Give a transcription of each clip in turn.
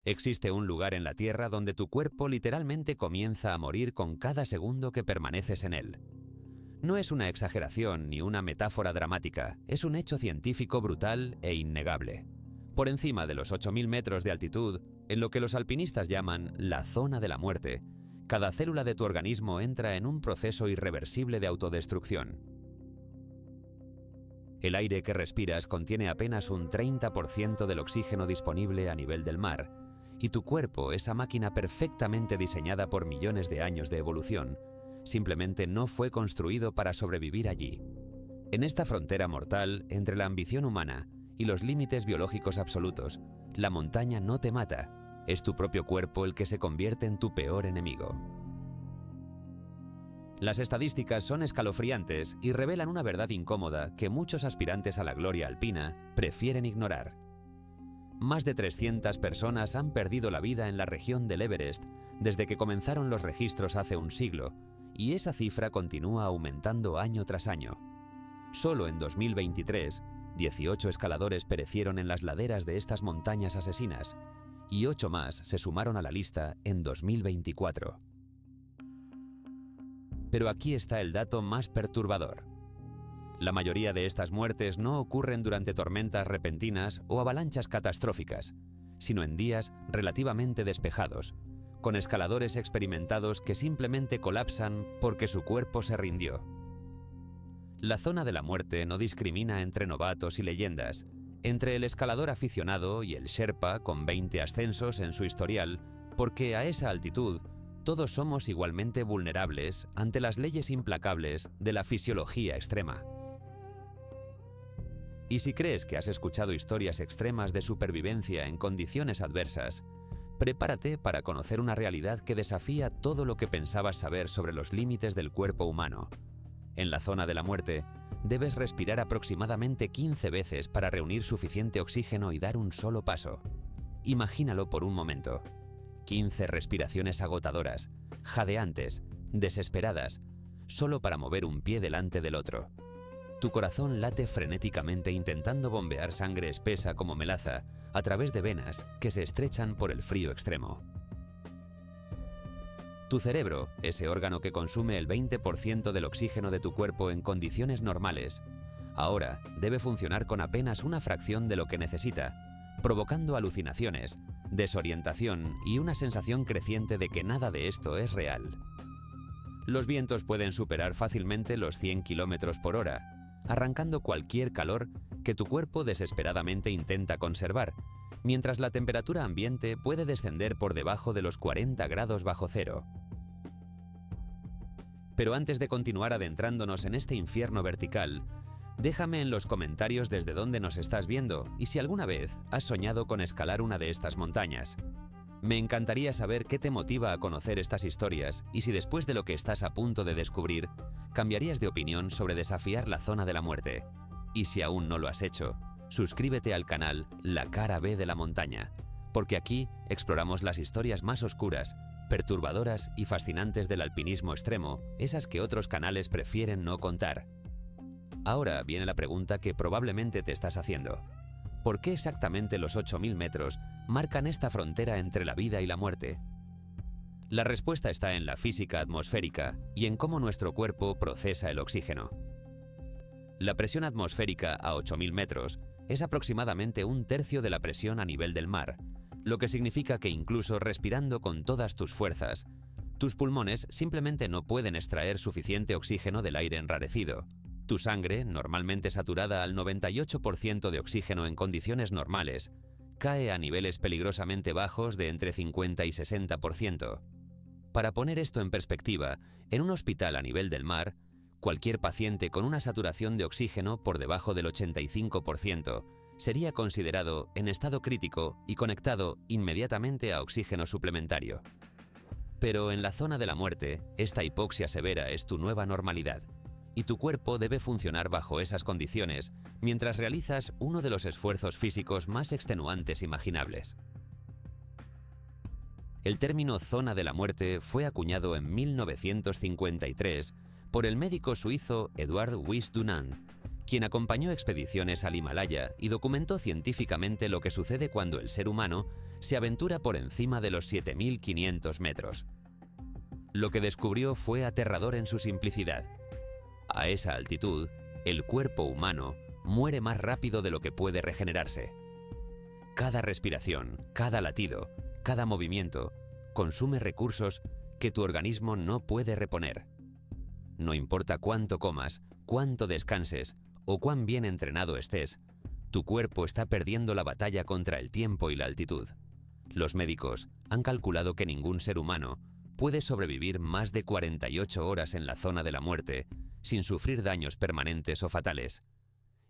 Existe un lugar en la Tierra donde tu cuerpo literalmente comienza a morir con cada segundo que permaneces en él. No es una exageración ni una metáfora dramática, es un hecho científico brutal e innegable. Por encima de los 8.000 metros de altitud, en lo que los alpinistas llaman la zona de la muerte, cada célula de tu organismo entra en un proceso irreversible de autodestrucción. El aire que respiras contiene apenas un 30% del oxígeno disponible a nivel del mar, y tu cuerpo, esa máquina perfectamente diseñada por millones de años de evolución, simplemente no fue construido para sobrevivir allí. En esta frontera mortal entre la ambición humana y los límites biológicos absolutos, la montaña no te mata, es tu propio cuerpo el que se convierte en tu peor enemigo. Las estadísticas son escalofriantes y revelan una verdad incómoda que muchos aspirantes a la gloria alpina prefieren ignorar. Más de 300 personas han perdido la vida en la región del Everest desde que comenzaron los registros hace un siglo, y esa cifra continúa aumentando año tras año. Solo en 2023, 18 escaladores perecieron en las laderas de estas montañas asesinas, y 8 más se sumaron a la lista en 2024. Pero aquí está el dato más perturbador. La mayoría de estas muertes no ocurren durante tormentas repentinas o avalanchas catastróficas, sino en días relativamente despejados, con escaladores experimentados que simplemente colapsan porque su cuerpo se rindió. La zona de la muerte no discrimina entre novatos y leyendas, entre el escalador aficionado y el Sherpa con 20 ascensos en su historial, porque a esa altitud todos somos igualmente vulnerables ante las leyes implacables de la fisiología extrema. Y si crees que has escuchado historias extremas de supervivencia en condiciones adversas, prepárate para conocer una realidad que desafía todo lo que pensabas saber sobre los límites del cuerpo humano. En la zona de la muerte, debes respirar aproximadamente 15 veces para reunir suficiente oxígeno y dar un solo paso. Imagínalo por un momento. 15 respiraciones agotadoras, jadeantes, desesperadas, solo para mover un pie delante del otro. Tu corazón late frenéticamente intentando bombear sangre espesa como melaza a través de venas que se estrechan por el frío extremo. Tu cerebro, ese órgano que consume el 20% del oxígeno de tu cuerpo en condiciones normales, ahora debe funcionar con apenas una fracción de lo que necesita, provocando alucinaciones, desorientación y una sensación creciente de que nada de esto es real. Los vientos pueden superar fácilmente los 100 km por hora, arrancando cualquier calor que tu cuerpo desesperadamente intenta conservar, mientras la temperatura ambiente puede descender por debajo de los 40 grados bajo cero. Pero antes de continuar adentrándonos en este infierno vertical, déjame en los comentarios desde dónde nos estás viendo y si alguna vez has soñado con escalar una de estas montañas. Me encantaría saber qué te motiva a conocer estas historias y si después de lo que estás a punto de descubrir, cambiarías de opinión sobre desafiar la zona de la muerte. Y si aún no lo has hecho, suscríbete al canal La Cara B de la Montaña, porque aquí exploramos las historias más oscuras, perturbadoras y fascinantes del alpinismo extremo, esas que otros canales prefieren no contar. Ahora viene la pregunta que probablemente te estás haciendo. ¿Por qué exactamente los 8.000 metros marcan esta frontera entre la vida y la muerte? La respuesta está en la física atmosférica y en cómo nuestro cuerpo procesa el oxígeno. La presión atmosférica a 8.000 metros es aproximadamente un tercio de la presión a nivel del mar, lo que significa que incluso respirando con todas tus fuerzas, tus pulmones simplemente no pueden extraer suficiente oxígeno del aire enrarecido. Tu sangre, normalmente saturada al 98% de oxígeno en condiciones normales, cae a niveles peligrosamente bajos de entre 50 y 60%. Para poner esto en perspectiva, en un hospital a nivel del mar, cualquier paciente con una saturación de oxígeno por debajo del 85% sería considerado en estado crítico y conectado inmediatamente a oxígeno suplementario. Pero en la zona de la muerte, esta hipoxia severa es tu nueva normalidad, y tu cuerpo debe funcionar bajo esas condiciones mientras realizas uno de los esfuerzos físicos más extenuantes imaginables. El término zona de la muerte fue acuñado en 1953 por el médico suizo Eduard Wyss-Dunant, quien acompañó expediciones al Himalaya y documentó científicamente lo que sucede cuando el ser humano se aventura por encima de los 7.500 metros. Lo que descubrió fue aterrador en su simplicidad. A esa altitud, el cuerpo humano muere más rápido de lo que puede regenerarse. Cada respiración, cada latido, cada movimiento consume recursos que tu organismo no puede reponer. No importa cuánto comas, cuánto descanses o cuán bien entrenado estés, tu cuerpo está perdiendo la batalla contra el tiempo y la altitud. Los médicos han calculado que ningún ser humano puede sobrevivir más de 48 horas en la zona de la muerte sin sufrir daños permanentes o fatales.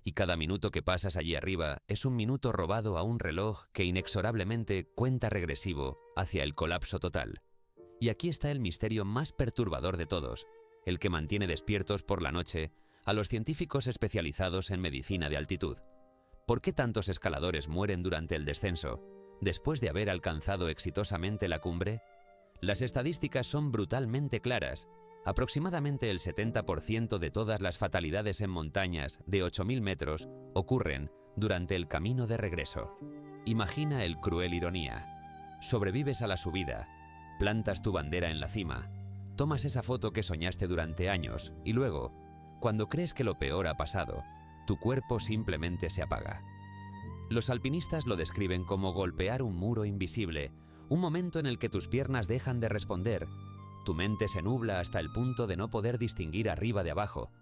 Y cada minuto que pasas allí arriba es un minuto robado a un reloj que inexorablemente cuenta regresivo hacia el colapso total. Y aquí está el misterio más perturbador de todos, el que mantiene despiertos por la noche a los científicos especializados en medicina de altitud. ¿Por qué tantos escaladores mueren durante el descenso, después de haber alcanzado exitosamente la cumbre? Las estadísticas son brutalmente claras. Aproximadamente el 70% de todas las fatalidades en montañas de 8.000 metros ocurren durante el camino de regreso. Imagina el cruel ironía. Sobrevives a la subida, plantas tu bandera en la cima, tomas esa foto que soñaste durante años y luego, cuando crees que lo peor ha pasado, tu cuerpo simplemente se apaga. Los alpinistas lo describen como golpear un muro invisible, un momento en el que tus piernas dejan de responder. Tu mente se nubla hasta el punto de no poder distinguir arriba de abajo,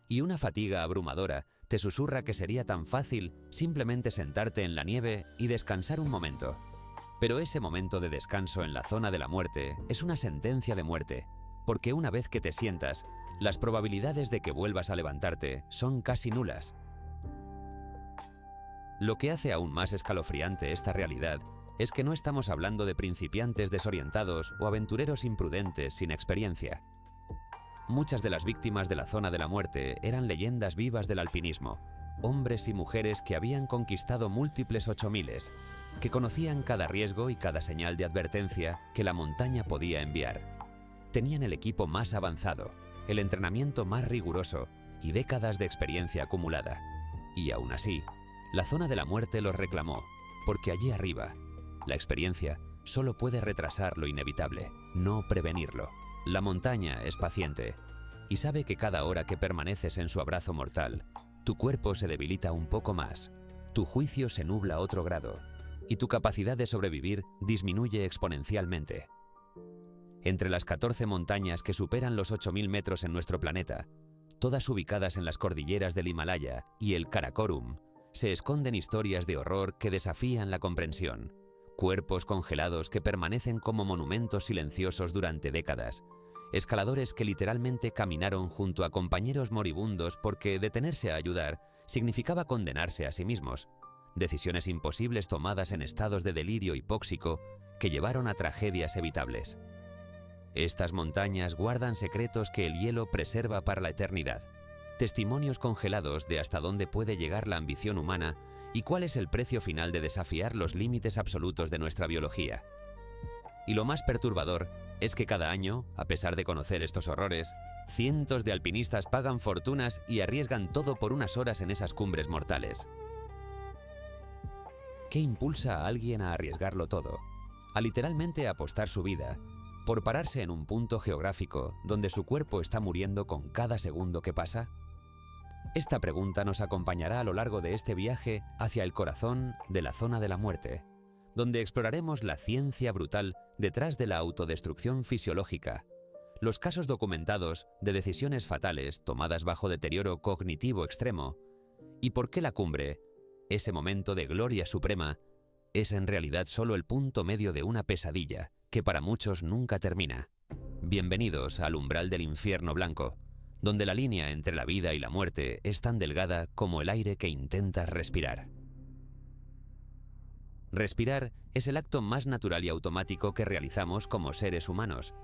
y una fatiga abrumadora te susurra que sería tan fácil simplemente sentarte en la nieve y descansar un momento. Pero ese momento de descanso en la zona de la muerte es una sentencia de muerte, porque una vez que te sientas, las probabilidades de que vuelvas a levantarte son casi nulas. Lo que hace aún más escalofriante esta realidad es que no estamos hablando de principiantes desorientados o aventureros imprudentes sin experiencia. Muchas de las víctimas de la zona de la muerte eran leyendas vivas del alpinismo, hombres y mujeres que habían conquistado múltiples 8000s, que conocían cada riesgo y cada señal de advertencia que la montaña podía enviar. Tenían el equipo más avanzado, el entrenamiento más riguroso y décadas de experiencia acumulada. Y aún así, la zona de la muerte los reclamó, porque allí arriba, la experiencia solo puede retrasar lo inevitable, no prevenirlo. La montaña es paciente y sabe que cada hora que permaneces en su abrazo mortal, tu cuerpo se debilita un poco más, tu juicio se nubla a otro grado y tu capacidad de sobrevivir disminuye exponencialmente. Entre las 14 montañas que superan los 8000 metros en nuestro planeta, todas ubicadas en las cordilleras del Himalaya y el Karakorum, se esconden historias de horror que desafían la comprensión. Cuerpos congelados que permanecen como monumentos silenciosos durante décadas. Escaladores que literalmente caminaron junto a compañeros moribundos porque detenerse a ayudar significaba condenarse a sí mismos. Decisiones imposibles tomadas en estados de delirio hipóxico que llevaron a tragedias evitables. Estas montañas guardan secretos que el hielo preserva para la eternidad. Testimonios congelados de hasta dónde puede llegar la ambición humana y cuál es el precio final de desafiar los límites absolutos de nuestra biología. Y lo más perturbador es que cada año, a pesar de conocer estos horrores, cientos de alpinistas pagan fortunas y arriesgan todo por unas horas en esas cumbres mortales. ¿Qué impulsa a alguien a arriesgarlo todo? A literalmente apostar su vida, por pararse en un punto geográfico donde su cuerpo está muriendo con cada segundo que pasa? Esta pregunta nos acompañará a lo largo de este viaje hacia el corazón de la zona de la muerte, donde exploraremos la ciencia brutal detrás de la autodestrucción fisiológica, los casos documentados de decisiones fatales tomadas bajo deterioro cognitivo extremo, y por qué la cumbre, ese momento de gloria suprema, es en realidad solo el punto medio de una pesadilla que para muchos nunca termina. Bienvenidos al umbral del infierno blanco, donde la línea entre la vida y la muerte es tan delgada como el aire que intentas respirar. Respirar es el acto más natural y automático que realizamos como seres humanos,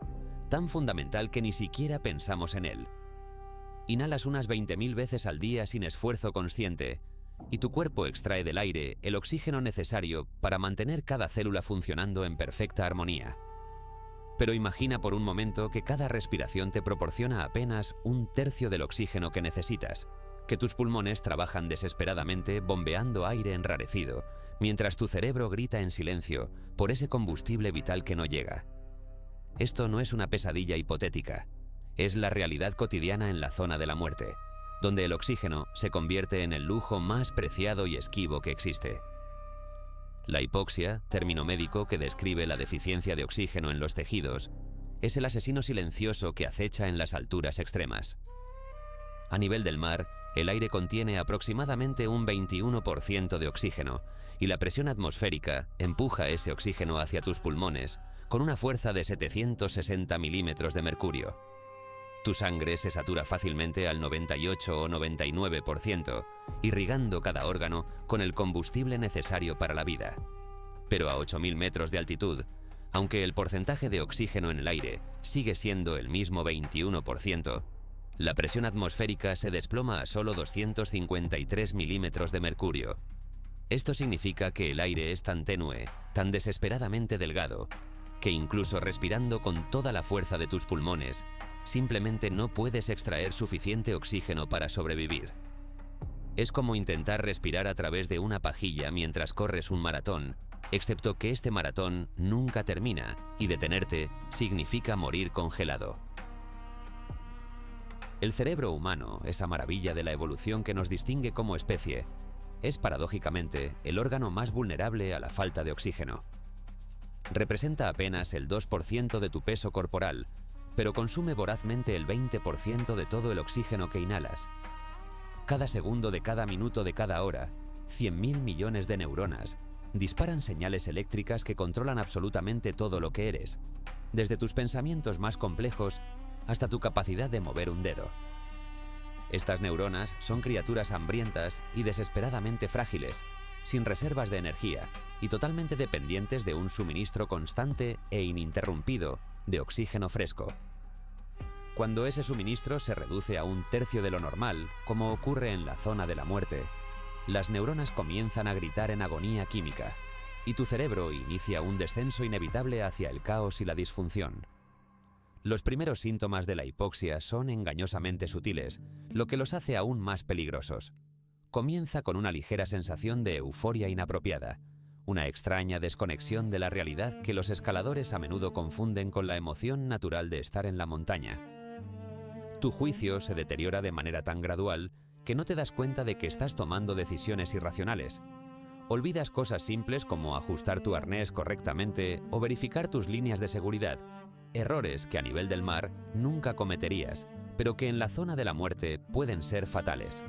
tan fundamental que ni siquiera pensamos en él. Inhalas unas 20.000 veces al día sin esfuerzo consciente, y tu cuerpo extrae del aire el oxígeno necesario para mantener cada célula funcionando en perfecta armonía. Pero imagina por un momento que cada respiración te proporciona apenas un tercio del oxígeno que necesitas. que tus pulmones trabajan desesperadamente bombeando aire enrarecido, mientras tu cerebro grita en silencio por ese combustible vital que no llega. Esto no es una pesadilla hipotética, es la realidad cotidiana en la zona de la muerte, donde el oxígeno se convierte en el lujo más preciado y esquivo que existe. La hipoxia, término médico que describe la deficiencia de oxígeno en los tejidos, es el asesino silencioso que acecha en las alturas extremas. A nivel del mar, el aire contiene aproximadamente un 21% de oxígeno y la presión atmosférica empuja ese oxígeno hacia tus pulmones con una fuerza de 760 milímetros de mercurio. Tu sangre se satura fácilmente al 98 o 99%, irrigando cada órgano con el combustible necesario para la vida. Pero a 8.000 metros de altitud, aunque el porcentaje de oxígeno en el aire sigue siendo el mismo 21%, la presión atmosférica se desploma a solo 253 milímetros de mercurio. Esto significa que el aire es tan tenue, tan desesperadamente delgado, que incluso respirando con toda la fuerza de tus pulmones, simplemente no puedes extraer suficiente oxígeno para sobrevivir. Es como intentar respirar a través de una pajilla mientras corres un maratón, excepto que este maratón nunca termina y detenerte significa morir congelado. El cerebro humano, esa maravilla de la evolución que nos distingue como especie, es paradójicamente el órgano más vulnerable a la falta de oxígeno. Representa apenas el 2% de tu peso corporal, pero consume vorazmente el 20% de todo el oxígeno que inhalas. Cada segundo de cada minuto de cada hora, 100.000 millones de neuronas disparan señales eléctricas que controlan absolutamente todo lo que eres, desde tus pensamientos más complejos hasta tu capacidad de mover un dedo. Estas neuronas son criaturas hambrientas y desesperadamente frágiles, sin reservas de energía y totalmente dependientes de un suministro constante e ininterrumpido de oxígeno fresco. Cuando ese suministro se reduce a 1/3 de lo normal, como ocurre en la zona de la muerte, las neuronas comienzan a gritar en agonía química y tu cerebro inicia un descenso inevitable hacia el caos y la disfunción. Los primeros síntomas de la hipoxia son engañosamente sutiles, lo que los hace aún más peligrosos. Comienza con una ligera sensación de euforia inapropiada, una extraña desconexión de la realidad que los escaladores a menudo confunden con la emoción natural de estar en la montaña. Tu juicio se deteriora de manera tan gradual que no te das cuenta de que estás tomando decisiones irracionales. Olvidas cosas simples como ajustar tu arnés correctamente o verificar tus líneas de seguridad, errores que a nivel del mar nunca cometerías, pero que en la zona de la muerte pueden ser fatales.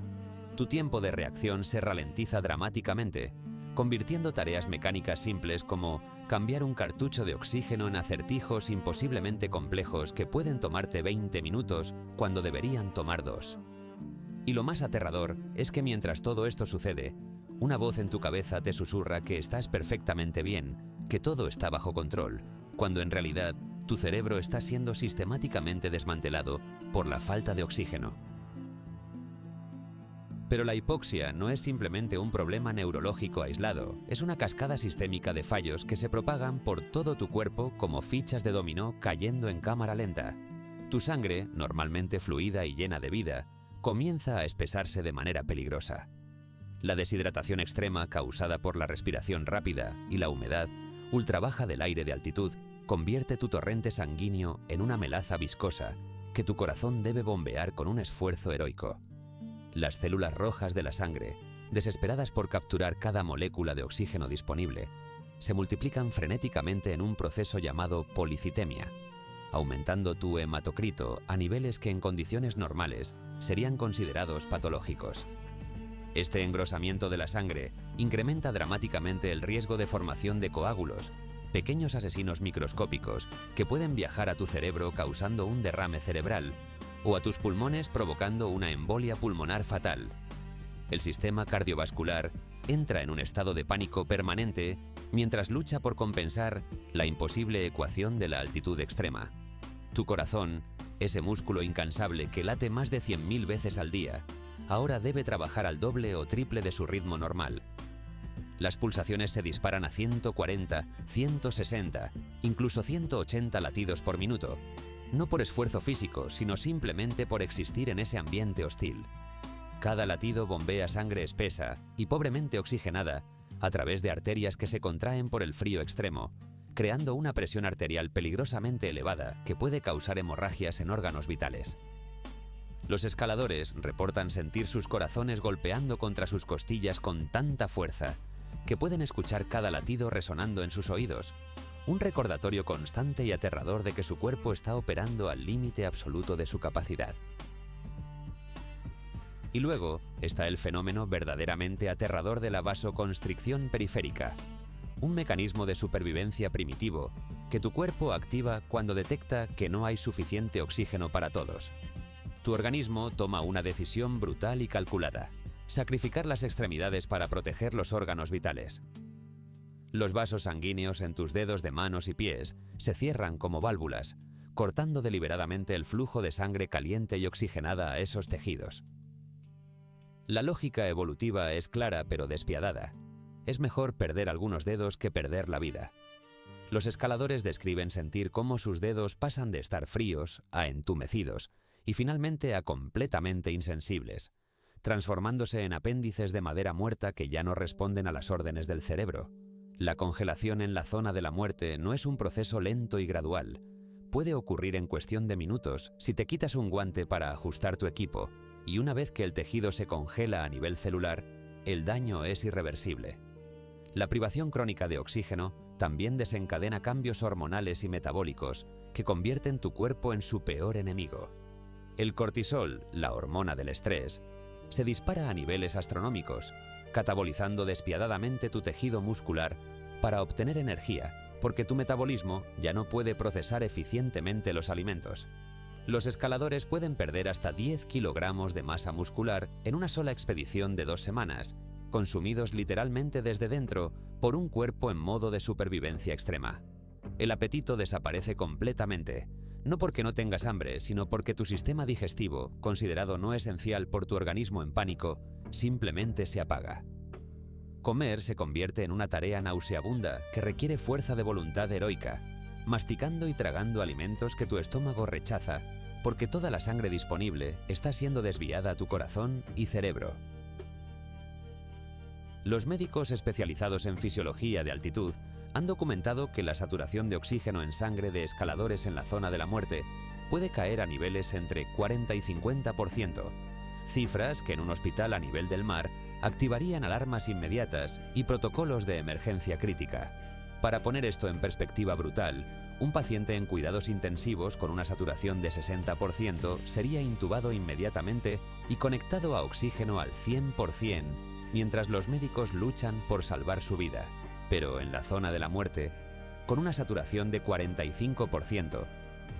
Tu tiempo de reacción se ralentiza dramáticamente, convirtiendo tareas mecánicas simples como cambiar un cartucho de oxígeno en acertijos imposiblemente complejos que pueden tomarte 20 minutos cuando deberían tomar 2. Y lo más aterrador es que mientras todo esto sucede, una voz en tu cabeza te susurra que estás perfectamente bien, que todo está bajo control, cuando en realidad tu cerebro está siendo sistemáticamente desmantelado por la falta de oxígeno. Pero la hipoxia no es simplemente un problema neurológico aislado, es una cascada sistémica de fallos que se propagan por todo tu cuerpo como fichas de dominó cayendo en cámara lenta. Tu sangre, normalmente fluida y llena de vida, comienza a espesarse de manera peligrosa. La deshidratación extrema causada por la respiración rápida y la humedad ultra baja del aire de altitud convierte tu torrente sanguíneo en una melaza viscosa que tu corazón debe bombear con un esfuerzo heroico. Las células rojas de la sangre, desesperadas por capturar cada molécula de oxígeno disponible, se multiplican frenéticamente en un proceso llamado policitemia, aumentando tu hematocrito a niveles que en condiciones normales serían considerados patológicos. Este engrosamiento de la sangre incrementa dramáticamente el riesgo de formación de coágulos, pequeños asesinos microscópicos que pueden viajar a tu cerebro causando un derrame cerebral o a tus pulmones provocando una embolia pulmonar fatal. El sistema cardiovascular entra en un estado de pánico permanente mientras lucha por compensar la imposible ecuación de la altitud extrema. Tu corazón, ese músculo incansable que late más de 100.000 veces al día, ahora debe trabajar al doble o triple de su ritmo normal. Las pulsaciones se disparan a 140, 160, incluso 180 latidos por minuto, no por esfuerzo físico, sino simplemente por existir en ese ambiente hostil. Cada latido bombea sangre espesa y pobremente oxigenada a través de arterias que se contraen por el frío extremo, creando una presión arterial peligrosamente elevada que puede causar hemorragias en órganos vitales. Los escaladores reportan sentir sus corazones golpeando contra sus costillas con tanta fuerza que pueden escuchar cada latido resonando en sus oídos, un recordatorio constante y aterrador de que su cuerpo está operando al límite absoluto de su capacidad. Y luego está el fenómeno verdaderamente aterrador de la vasoconstricción periférica, un mecanismo de supervivencia primitivo que tu cuerpo activa cuando detecta que no hay suficiente oxígeno para todos. Tu organismo toma una decisión brutal y calculada: sacrificar las extremidades para proteger los órganos vitales. Los vasos sanguíneos en tus dedos de manos y pies se cierran como válvulas, cortando deliberadamente el flujo de sangre caliente y oxigenada a esos tejidos. La lógica evolutiva es clara pero despiadada. Es mejor perder algunos dedos que perder la vida. Los escaladores describen sentir cómo sus dedos pasan de estar fríos a entumecidos y finalmente a completamente insensibles, transformándose en apéndices de madera muerta que ya no responden a las órdenes del cerebro. La congelación en la zona de la muerte no es un proceso lento y gradual. Puede ocurrir en cuestión de minutos si te quitas un guante para ajustar tu equipo, y una vez que el tejido se congela a nivel celular, el daño es irreversible. La privación crónica de oxígeno también desencadena cambios hormonales y metabólicos que convierten tu cuerpo en su peor enemigo. El cortisol, la hormona del estrés, se dispara a niveles astronómicos, catabolizando despiadadamente tu tejido muscular para obtener energía, porque tu metabolismo ya no puede procesar eficientemente los alimentos. Los escaladores pueden perder hasta 10 kilogramos de masa muscular en una sola expedición de 2 semanas, consumidos literalmente desde dentro por un cuerpo en modo de supervivencia extrema. El apetito desaparece completamente, no porque no tengas hambre, sino porque tu sistema digestivo, considerado no esencial por tu organismo en pánico, simplemente se apaga. Comer se convierte en una tarea nauseabunda que requiere fuerza de voluntad heroica, masticando y tragando alimentos que tu estómago rechaza, porque toda la sangre disponible está siendo desviada a tu corazón y cerebro. Los médicos especializados en fisiología de altitud han documentado que la saturación de oxígeno en sangre de escaladores en la zona de la muerte puede caer a niveles entre 40 y 50%, cifras que en un hospital a nivel del mar activarían alarmas inmediatas y protocolos de emergencia crítica. Para poner esto en perspectiva brutal, un paciente en cuidados intensivos con una saturación de 60% sería intubado inmediatamente y conectado a oxígeno al 100%, mientras los médicos luchan por salvar su vida. Pero en la zona de la muerte, con una saturación de 45%,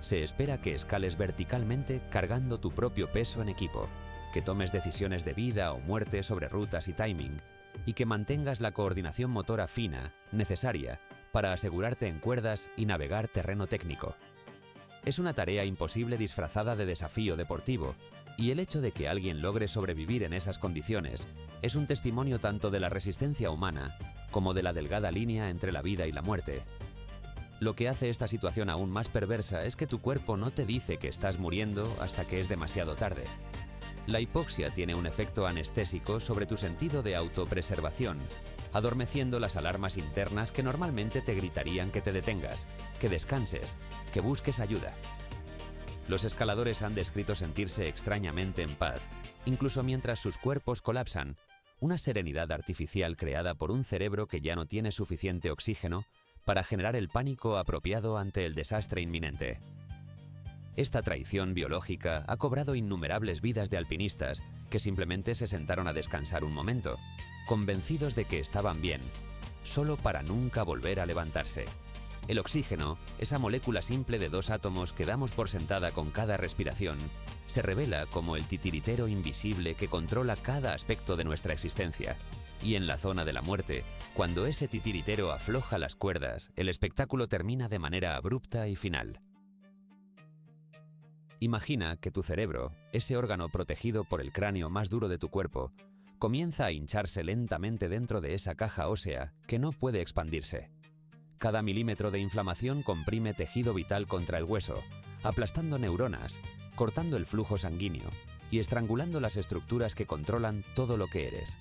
se espera que escales verticalmente cargando tu propio peso en equipo, que tomes decisiones de vida o muerte sobre rutas y timing, y que mantengas la coordinación motora fina, necesaria, para asegurarte en cuerdas y navegar terreno técnico. Es una tarea imposible disfrazada de desafío deportivo, y el hecho de que alguien logre sobrevivir en esas condiciones es un testimonio tanto de la resistencia humana como de la delgada línea entre la vida y la muerte. Lo que hace esta situación aún más perversa es que tu cuerpo no te dice que estás muriendo hasta que es demasiado tarde. La hipoxia tiene un efecto anestésico sobre tu sentido de autopreservación, adormeciendo las alarmas internas que normalmente te gritarían que te detengas, que descanses, que busques ayuda. Los escaladores han descrito sentirse extrañamente en paz, incluso mientras sus cuerpos colapsan, una serenidad artificial creada por un cerebro que ya no tiene suficiente oxígeno para generar el pánico apropiado ante el desastre inminente. Esta traición biológica ha cobrado innumerables vidas de alpinistas que simplemente se sentaron a descansar un momento, convencidos de que estaban bien, solo para nunca volver a levantarse. El oxígeno, esa molécula simple de 2 átomos que damos por sentada con cada respiración, se revela como el titiritero invisible que controla cada aspecto de nuestra existencia. Y en la zona de la muerte, cuando ese titiritero afloja las cuerdas, el espectáculo termina de manera abrupta y final. Imagina que tu cerebro, ese órgano protegido por el cráneo más duro de tu cuerpo, comienza a hincharse lentamente dentro de esa caja ósea que no puede expandirse. Cada milímetro de inflamación comprime tejido vital contra el hueso, aplastando neuronas, cortando el flujo sanguíneo, y estrangulando las estructuras que controlan todo lo que eres.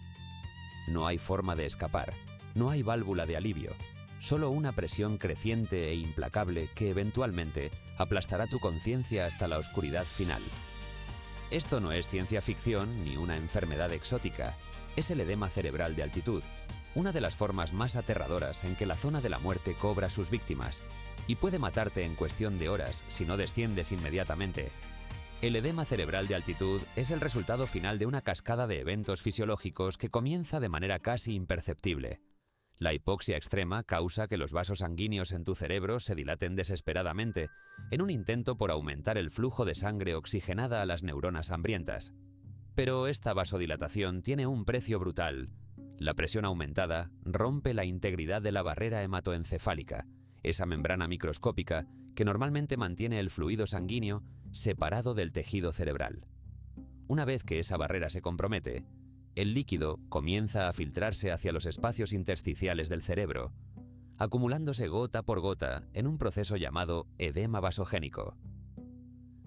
No hay forma de escapar, no hay válvula de alivio, solo una presión creciente e implacable que eventualmente aplastará tu conciencia hasta la oscuridad final. Esto no es ciencia ficción ni una enfermedad exótica, es el edema cerebral de altitud, una de las formas más aterradoras en que la zona de la muerte cobra sus víctimas, y puede matarte en cuestión de horas si no desciendes inmediatamente. El edema cerebral de altitud es el resultado final de una cascada de eventos fisiológicos que comienza de manera casi imperceptible. La hipoxia extrema causa que los vasos sanguíneos en tu cerebro se dilaten desesperadamente, en un intento por aumentar el flujo de sangre oxigenada a las neuronas hambrientas. Pero esta vasodilatación tiene un precio brutal. La presión aumentada rompe la integridad de la barrera hematoencefálica, esa membrana microscópica que normalmente mantiene el fluido sanguíneo separado del tejido cerebral. Una vez que esa barrera se compromete, el líquido comienza a filtrarse hacia los espacios intersticiales del cerebro, acumulándose gota por gota en un proceso llamado edema vasogénico.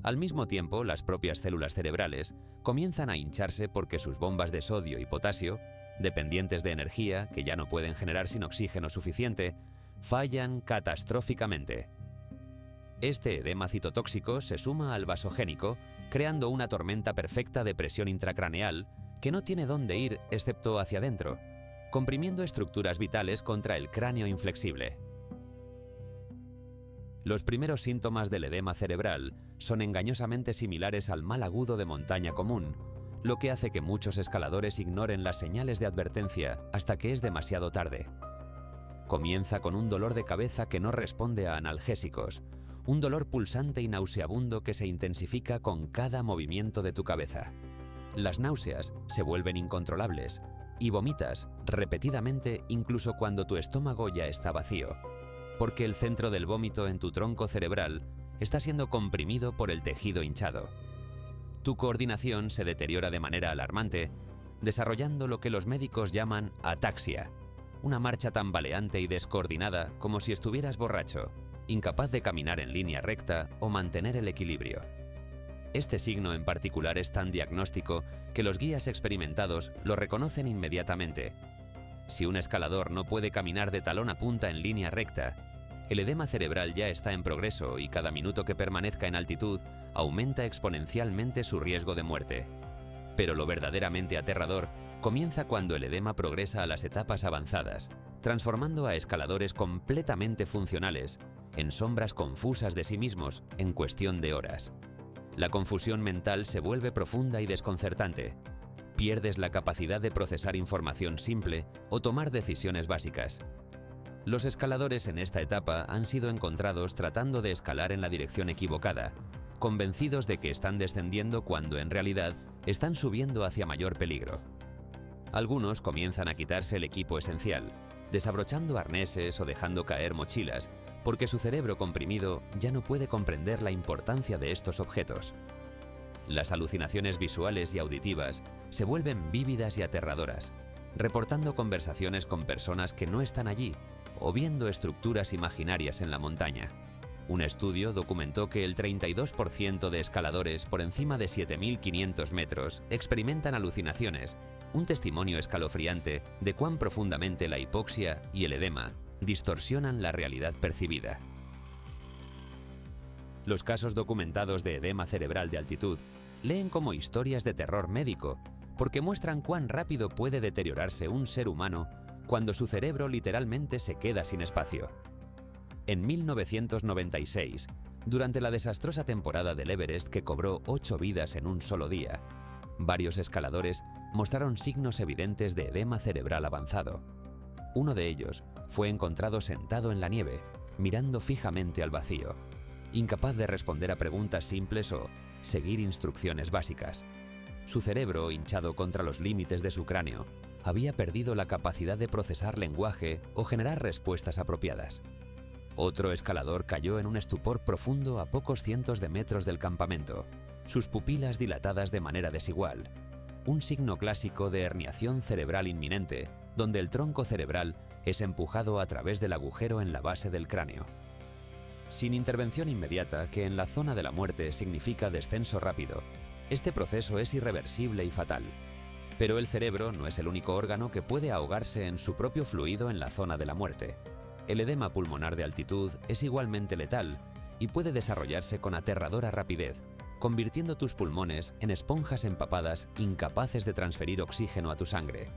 Al mismo tiempo, las propias células cerebrales comienzan a hincharse porque sus bombas de sodio y potasio, dependientes de energía que ya no pueden generar sin oxígeno suficiente, fallan catastróficamente. Este edema citotóxico se suma al vasogénico, creando una tormenta perfecta de presión intracraneal que no tiene dónde ir excepto hacia adentro, comprimiendo estructuras vitales contra el cráneo inflexible. Los primeros síntomas del edema cerebral son engañosamente similares al mal agudo de montaña común, lo que hace que muchos escaladores ignoren las señales de advertencia hasta que es demasiado tarde. Comienza con un dolor de cabeza que no responde a analgésicos, un dolor pulsante y nauseabundo que se intensifica con cada movimiento de tu cabeza. Las náuseas se vuelven incontrolables y vomitas repetidamente incluso cuando tu estómago ya está vacío, porque el centro del vómito en tu tronco cerebral está siendo comprimido por el tejido hinchado. Tu coordinación se deteriora de manera alarmante, desarrollando lo que los médicos llaman ataxia, una marcha tambaleante y descoordinada como si estuvieras borracho, incapaz de caminar en línea recta o mantener el equilibrio. Este signo en particular es tan diagnóstico que los guías experimentados lo reconocen inmediatamente. Si un escalador no puede caminar de talón a punta en línea recta, el edema cerebral ya está en progreso y cada minuto que permanezca en altitud aumenta exponencialmente su riesgo de muerte. Pero lo verdaderamente aterrador comienza cuando el edema progresa a las etapas avanzadas, transformando a escaladores completamente funcionales en sombras confusas de sí mismos en cuestión de horas. La confusión mental se vuelve profunda y desconcertante. Pierdes la capacidad de procesar información simple o tomar decisiones básicas. Los escaladores en esta etapa han sido encontrados tratando de escalar en la dirección equivocada, convencidos de que están descendiendo cuando en realidad están subiendo hacia mayor peligro. Algunos comienzan a quitarse el equipo esencial, desabrochando arneses o dejando caer mochilas, porque su cerebro comprimido ya no puede comprender la importancia de estos objetos. Las alucinaciones visuales y auditivas se vuelven vívidas y aterradoras, reportando conversaciones con personas que no están allí o viendo estructuras imaginarias en la montaña. Un estudio documentó que el 32% de escaladores por encima de 7.500 metros experimentan alucinaciones, un testimonio escalofriante de cuán profundamente la hipoxia y el edema distorsionan la realidad percibida. Los casos documentados de edema cerebral de altitud leen como historias de terror médico, porque muestran cuán rápido puede deteriorarse un ser humano cuando su cerebro literalmente se queda sin espacio. En 1996, durante la desastrosa temporada del Everest que cobró 8 vidas en un solo día, varios escaladores mostraron signos evidentes de edema cerebral avanzado. Uno de ellos fue encontrado sentado en la nieve, mirando fijamente al vacío, incapaz de responder a preguntas simples o seguir instrucciones básicas. Su cerebro, hinchado contra los límites de su cráneo, había perdido la capacidad de procesar lenguaje o generar respuestas apropiadas. Otro escalador cayó en un estupor profundo a pocos cientos de metros del campamento, sus pupilas dilatadas de manera desigual, un signo clásico de herniación cerebral inminente, donde el tronco cerebral es empujado a través del agujero en la base del cráneo. Sin intervención inmediata, que en la zona de la muerte significa descenso rápido, Este proceso es irreversible y fatal. Pero el cerebro no es el único órgano que puede ahogarse en su propio fluido en la zona de la muerte. El edema pulmonar de altitud es igualmente letal y puede desarrollarse con aterradora rapidez, convirtiendo tus pulmones en esponjas empapadas incapaces de transferir oxígeno a tu sangre.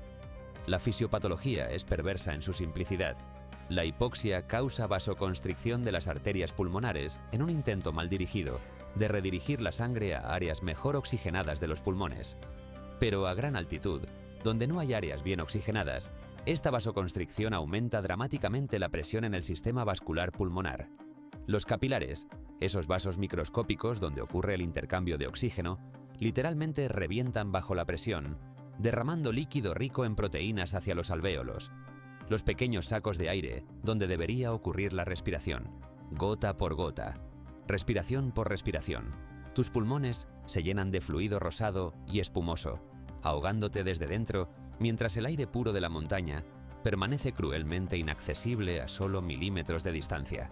La fisiopatología es perversa en su simplicidad. La hipoxia causa vasoconstricción de las arterias pulmonares en un intento mal dirigido de redirigir la sangre a áreas mejor oxigenadas de los pulmones. Pero a gran altitud, donde no hay áreas bien oxigenadas, esta vasoconstricción aumenta dramáticamente la presión en el sistema vascular pulmonar. Los capilares, esos vasos microscópicos donde ocurre el intercambio de oxígeno, literalmente revientan bajo la presión, derramando líquido rico en proteínas hacia los alvéolos, los pequeños sacos de aire donde debería ocurrir la respiración, gota por gota, respiración por respiración. Tus pulmones se llenan de fluido rosado y espumoso, ahogándote desde dentro mientras el aire puro de la montaña permanece cruelmente inaccesible a solo milímetros de distancia.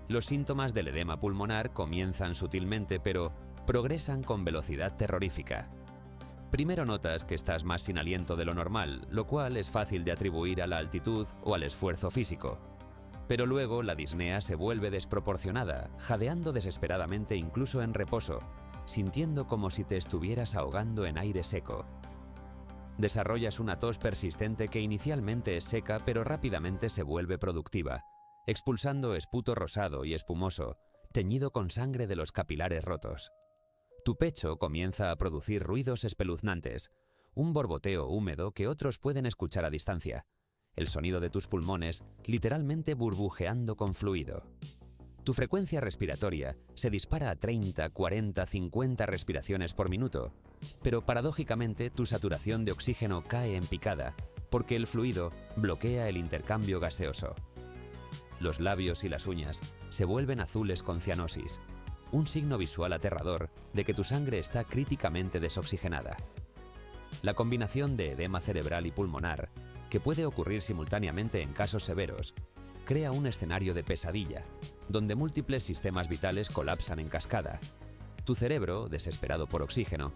Los síntomas del edema pulmonar comienzan sutilmente, pero progresan con velocidad terrorífica. Primero notas que estás más sin aliento de lo normal, lo cual es fácil de atribuir a la altitud o al esfuerzo físico. Pero luego la disnea se vuelve desproporcionada, jadeando desesperadamente incluso en reposo, sintiendo como si te estuvieras ahogando en aire seco. Desarrollas una tos persistente que inicialmente es seca pero rápidamente se vuelve productiva, expulsando esputo rosado y espumoso, teñido con sangre de los capilares rotos. Tu pecho comienza a producir ruidos espeluznantes, un borboteo húmedo que otros pueden escuchar a distancia, el sonido de tus pulmones literalmente burbujeando con fluido. Tu frecuencia respiratoria se dispara a 30, 40, 50 respiraciones por minuto, pero paradójicamente tu saturación de oxígeno cae en picada, porque el fluido bloquea el intercambio gaseoso. Los labios y las uñas se vuelven azules con cianosis, un signo visual aterrador de que tu sangre está críticamente desoxigenada. La combinación de edema cerebral y pulmonar, que puede ocurrir simultáneamente en casos severos, crea un escenario de pesadilla, donde múltiples sistemas vitales colapsan en cascada. Tu cerebro, desesperado por oxígeno,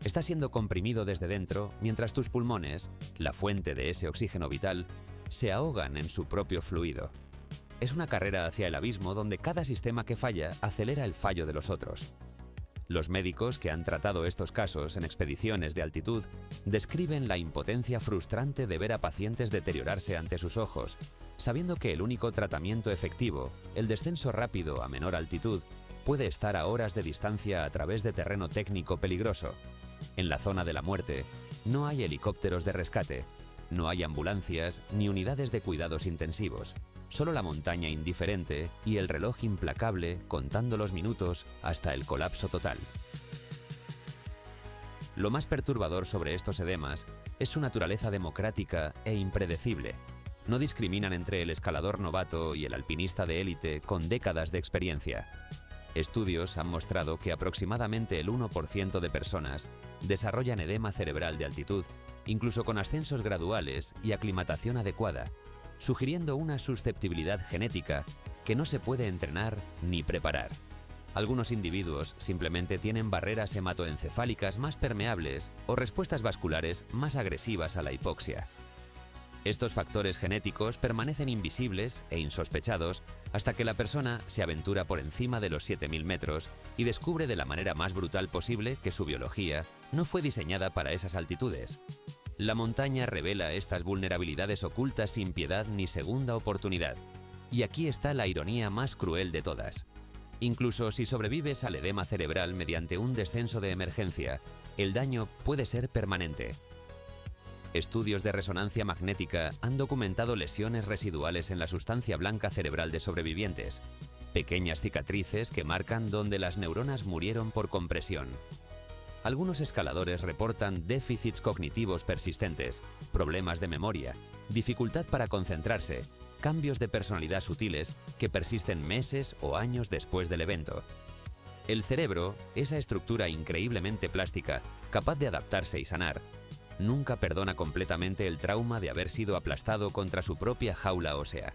está siendo comprimido desde dentro mientras tus pulmones, la fuente de ese oxígeno vital, se ahogan en su propio fluido. Es una carrera hacia el abismo donde cada sistema que falla acelera el fallo de los otros. Los médicos que han tratado estos casos en expediciones de altitud describen la impotencia frustrante de ver a pacientes deteriorarse ante sus ojos, sabiendo que el único tratamiento efectivo, el descenso rápido a menor altitud, puede estar a horas de distancia a través de terreno técnico peligroso. En la zona de la muerte, no hay helicópteros de rescate, no hay ambulancias ni unidades de cuidados intensivos. Solo la montaña indiferente y el reloj implacable contando los minutos hasta el colapso total. Lo más perturbador sobre estos edemas es su naturaleza democrática e impredecible. No discriminan entre el escalador novato y el alpinista de élite con décadas de experiencia. Estudios han mostrado que aproximadamente el 1% de personas desarrollan edema cerebral de altitud, incluso con ascensos graduales y aclimatación adecuada, sugiriendo una susceptibilidad genética que no se puede entrenar ni preparar. Algunos individuos simplemente tienen barreras hematoencefálicas más permeables o respuestas vasculares más agresivas a la hipoxia. Estos factores genéticos permanecen invisibles e insospechados hasta que la persona se aventura por encima de los 7000 metros y descubre de la manera más brutal posible que su biología no fue diseñada para esas altitudes. La montaña revela estas vulnerabilidades ocultas sin piedad ni segunda oportunidad. Y aquí está la ironía más cruel de todas. Incluso si sobrevives al edema cerebral mediante un descenso de emergencia, el daño puede ser permanente. Estudios de resonancia magnética han documentado lesiones residuales en la sustancia blanca cerebral de sobrevivientes, pequeñas cicatrices que marcan donde las neuronas murieron por compresión. Algunos escaladores reportan déficits cognitivos persistentes, problemas de memoria, dificultad para concentrarse, cambios de personalidad sutiles que persisten meses o años después del evento. El cerebro, esa estructura increíblemente plástica, capaz de adaptarse y sanar, nunca perdona completamente el trauma de haber sido aplastado contra su propia jaula ósea.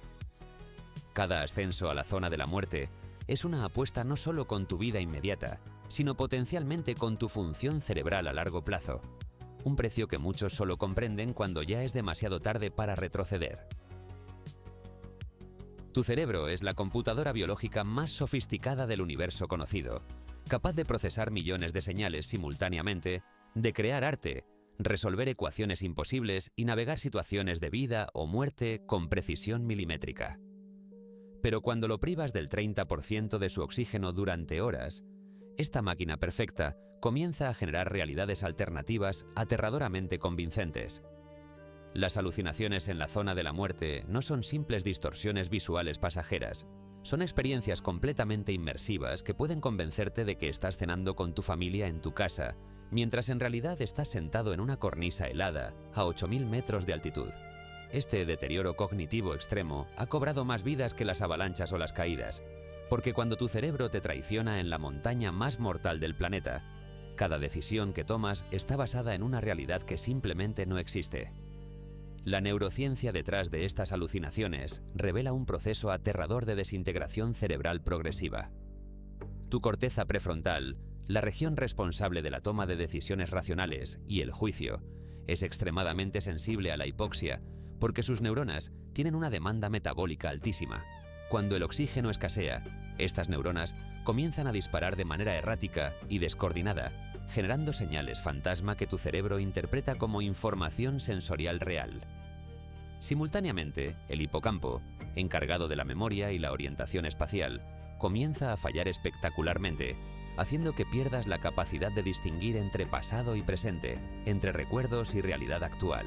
Cada ascenso a la zona de la muerte es una apuesta no solo con tu vida inmediata, sino potencialmente con tu función cerebral a largo plazo. Un precio que muchos solo comprenden cuando ya es demasiado tarde para retroceder. Tu cerebro es la computadora biológica más sofisticada del universo conocido, capaz de procesar millones de señales simultáneamente, de crear arte, resolver ecuaciones imposibles y navegar situaciones de vida o muerte con precisión milimétrica. Pero cuando lo privas del 30% de su oxígeno durante horas, esta máquina perfecta comienza a generar realidades alternativas aterradoramente convincentes. Las alucinaciones en la zona de la muerte no son simples distorsiones visuales pasajeras, son experiencias completamente inmersivas que pueden convencerte de que estás cenando con tu familia en tu casa, mientras en realidad estás sentado en una cornisa helada a 8.000 metros de altitud. Este deterioro cognitivo extremo ha cobrado más vidas que las avalanchas o las caídas, porque cuando tu cerebro te traiciona en la montaña más mortal del planeta, cada decisión que tomas está basada en una realidad que simplemente no existe. La neurociencia detrás de estas alucinaciones revela un proceso aterrador de desintegración cerebral progresiva. Tu corteza prefrontal, la región responsable de la toma de decisiones racionales y el juicio, es extremadamente sensible a la hipoxia porque sus neuronas tienen una demanda metabólica altísima. Cuando el oxígeno escasea, estas neuronas comienzan a disparar de manera errática y descoordinada, generando señales fantasma que tu cerebro interpreta como información sensorial real. Simultáneamente, el hipocampo, encargado de la memoria y la orientación espacial, comienza a fallar espectacularmente, haciendo que pierdas la capacidad de distinguir entre pasado y presente, entre recuerdos y realidad actual.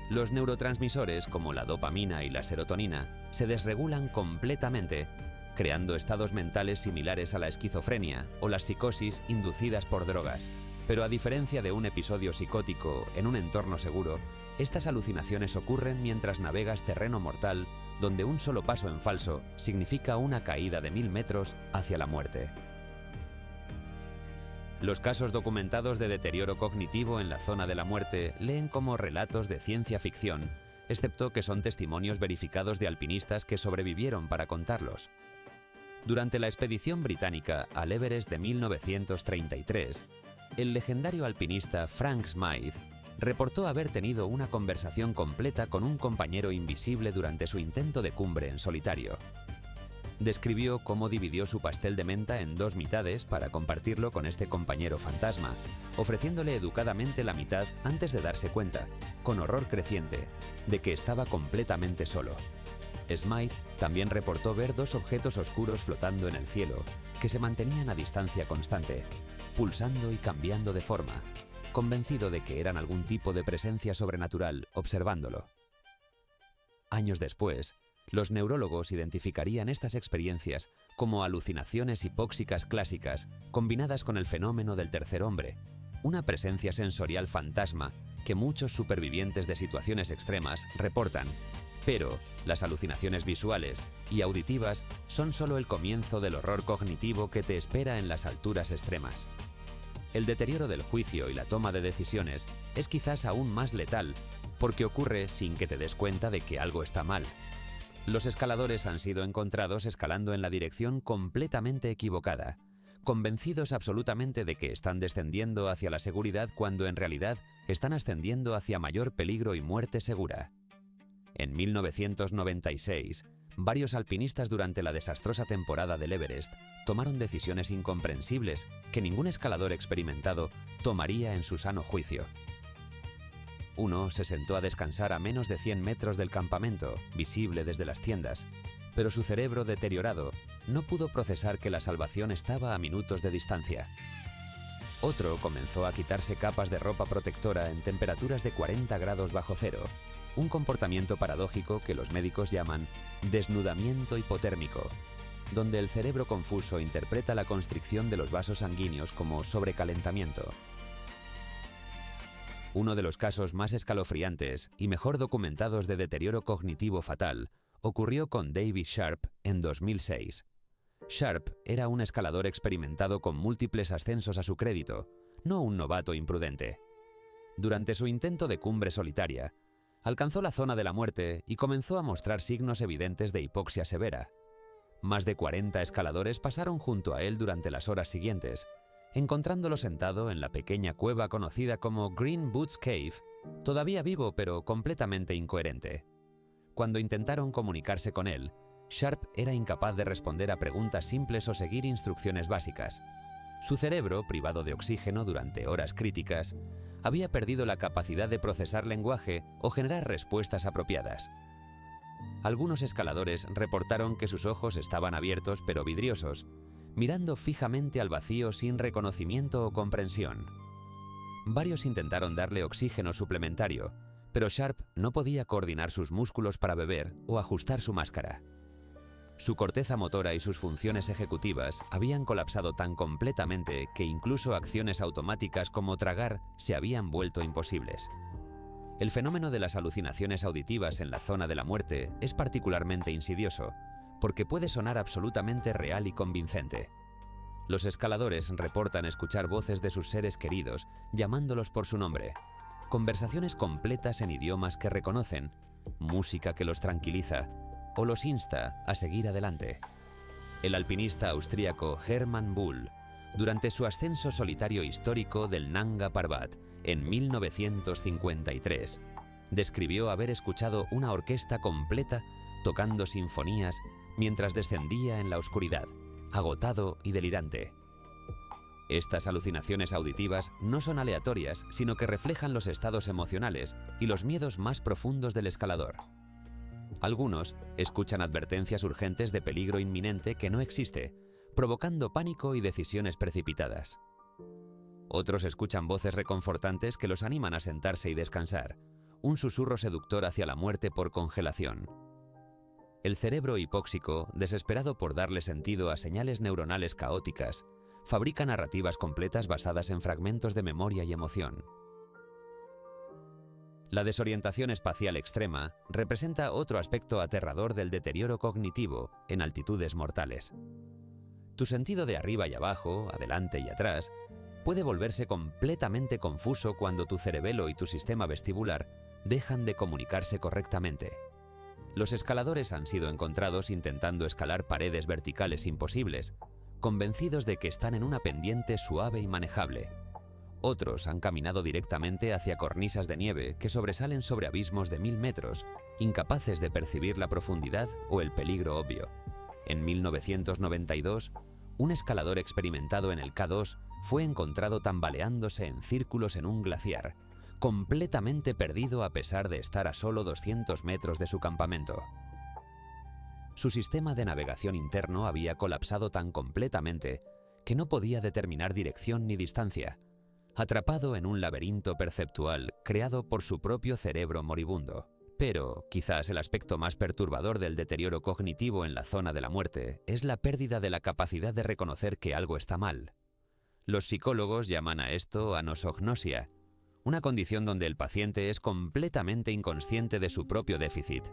Los neurotransmisores, como la dopamina y la serotonina, se desregulan completamente, creando estados mentales similares a la esquizofrenia o las psicosis inducidas por drogas. Pero a diferencia de un episodio psicótico en un entorno seguro, estas alucinaciones ocurren mientras navegas terreno mortal, donde un solo paso en falso significa una caída de 1000 metros hacia la muerte. Los casos documentados de deterioro cognitivo en la zona de la muerte leen como relatos de ciencia ficción, excepto que son testimonios verificados de alpinistas que sobrevivieron para contarlos. Durante la expedición británica al Everest de 1933, el legendario alpinista Frank Smythe reportó haber tenido una conversación completa con un compañero invisible durante su intento de cumbre en solitario. Describió cómo dividió su pastel de menta en 2 mitades para compartirlo con este compañero fantasma, ofreciéndole educadamente la mitad antes de darse cuenta, con horror creciente, de que estaba completamente solo. Smythe también reportó ver 2 objetos oscuros flotando en el cielo, que se mantenían a distancia constante, pulsando y cambiando de forma, convencido de que eran algún tipo de presencia sobrenatural observándolo. Años después, los neurólogos identificarían estas experiencias como alucinaciones hipóxicas clásicas combinadas con el fenómeno del tercer hombre, una presencia sensorial fantasma que muchos supervivientes de situaciones extremas reportan. Pero las alucinaciones visuales y auditivas son solo el comienzo del horror cognitivo que te espera en las alturas extremas. El deterioro del juicio y la toma de decisiones es quizás aún más letal, porque ocurre sin que te des cuenta de que algo está mal. Los escaladores han sido encontrados escalando en la dirección completamente equivocada, convencidos absolutamente de que están descendiendo hacia la seguridad cuando en realidad están ascendiendo hacia mayor peligro y muerte segura. En 1996, varios alpinistas durante la desastrosa temporada del Everest tomaron decisiones incomprensibles que ningún escalador experimentado tomaría en su sano juicio. Uno se sentó a descansar a menos de 100 metros del campamento, visible desde las tiendas, pero su cerebro deteriorado no pudo procesar que la salvación estaba a minutos de distancia. Otro comenzó a quitarse capas de ropa protectora en temperaturas de 40 grados bajo cero, un comportamiento paradójico que los médicos llaman desnudamiento hipotérmico, donde el cerebro confuso interpreta la constricción de los vasos sanguíneos como sobrecalentamiento. Uno de los casos más escalofriantes y mejor documentados de deterioro cognitivo fatal ocurrió con David Sharp en 2006. Sharp era un escalador experimentado con múltiples ascensos a su crédito, no un novato imprudente. Durante su intento de cumbre solitaria, alcanzó la zona de la muerte y comenzó a mostrar signos evidentes de hipoxia severa. Más de 40 escaladores pasaron junto a él durante las horas siguientes, encontrándolo sentado en la pequeña cueva conocida como Green Boots Cave, todavía vivo pero completamente incoherente. Cuando intentaron comunicarse con él, Sharp era incapaz de responder a preguntas simples o seguir instrucciones básicas. Su cerebro, privado de oxígeno durante horas críticas, había perdido la capacidad de procesar lenguaje o generar respuestas apropiadas. Algunos escaladores reportaron que sus ojos estaban abiertos pero vidriosos, mirando fijamente al vacío sin reconocimiento o comprensión. Varios intentaron darle oxígeno suplementario, pero Sharp no podía coordinar sus músculos para beber o ajustar su máscara. Su corteza motora y sus funciones ejecutivas habían colapsado tan completamente que incluso acciones automáticas como tragar se habían vuelto imposibles. El fenómeno de las alucinaciones auditivas en la zona de la muerte es particularmente insidioso, porque puede sonar absolutamente real y convincente. Los escaladores reportan escuchar voces de sus seres queridos llamándolos por su nombre, conversaciones completas en idiomas que reconocen, música que los tranquiliza o los insta a seguir adelante. El alpinista austríaco Hermann Bull, durante su ascenso solitario histórico del Nanga Parbat en 1953, describió haber escuchado una orquesta completa tocando sinfonías mientras descendía en la oscuridad, agotado y delirante. Estas alucinaciones auditivas no son aleatorias, sino que reflejan los estados emocionales y los miedos más profundos del escalador. Algunos escuchan advertencias urgentes de peligro inminente que no existe, provocando pánico y decisiones precipitadas. Otros escuchan voces reconfortantes que los animan a sentarse y descansar, un susurro seductor hacia la muerte por congelación. El cerebro hipóxico, desesperado por darle sentido a señales neuronales caóticas, fabrica narrativas completas basadas en fragmentos de memoria y emoción. La desorientación espacial extrema representa otro aspecto aterrador del deterioro cognitivo en altitudes mortales. Tu sentido de arriba y abajo, adelante y atrás, puede volverse completamente confuso cuando tu cerebelo y tu sistema vestibular dejan de comunicarse correctamente. Los escaladores han sido encontrados intentando escalar paredes verticales imposibles, convencidos de que están en una pendiente suave y manejable. Otros han caminado directamente hacia cornisas de nieve que sobresalen sobre abismos de 1000 metros, incapaces de percibir la profundidad o el peligro obvio. En 1992, un escalador experimentado en el K2 fue encontrado tambaleándose en círculos en un glaciar, completamente perdido a pesar de estar a solo 200 metros de su campamento. Su sistema de navegación interno había colapsado tan completamente que no podía determinar dirección ni distancia, atrapado en un laberinto perceptual creado por su propio cerebro moribundo. Pero quizás el aspecto más perturbador del deterioro cognitivo en la zona de la muerte es la pérdida de la capacidad de reconocer que algo está mal. Los psicólogos llaman a esto anosognosia, una condición donde el paciente es completamente inconsciente de su propio déficit.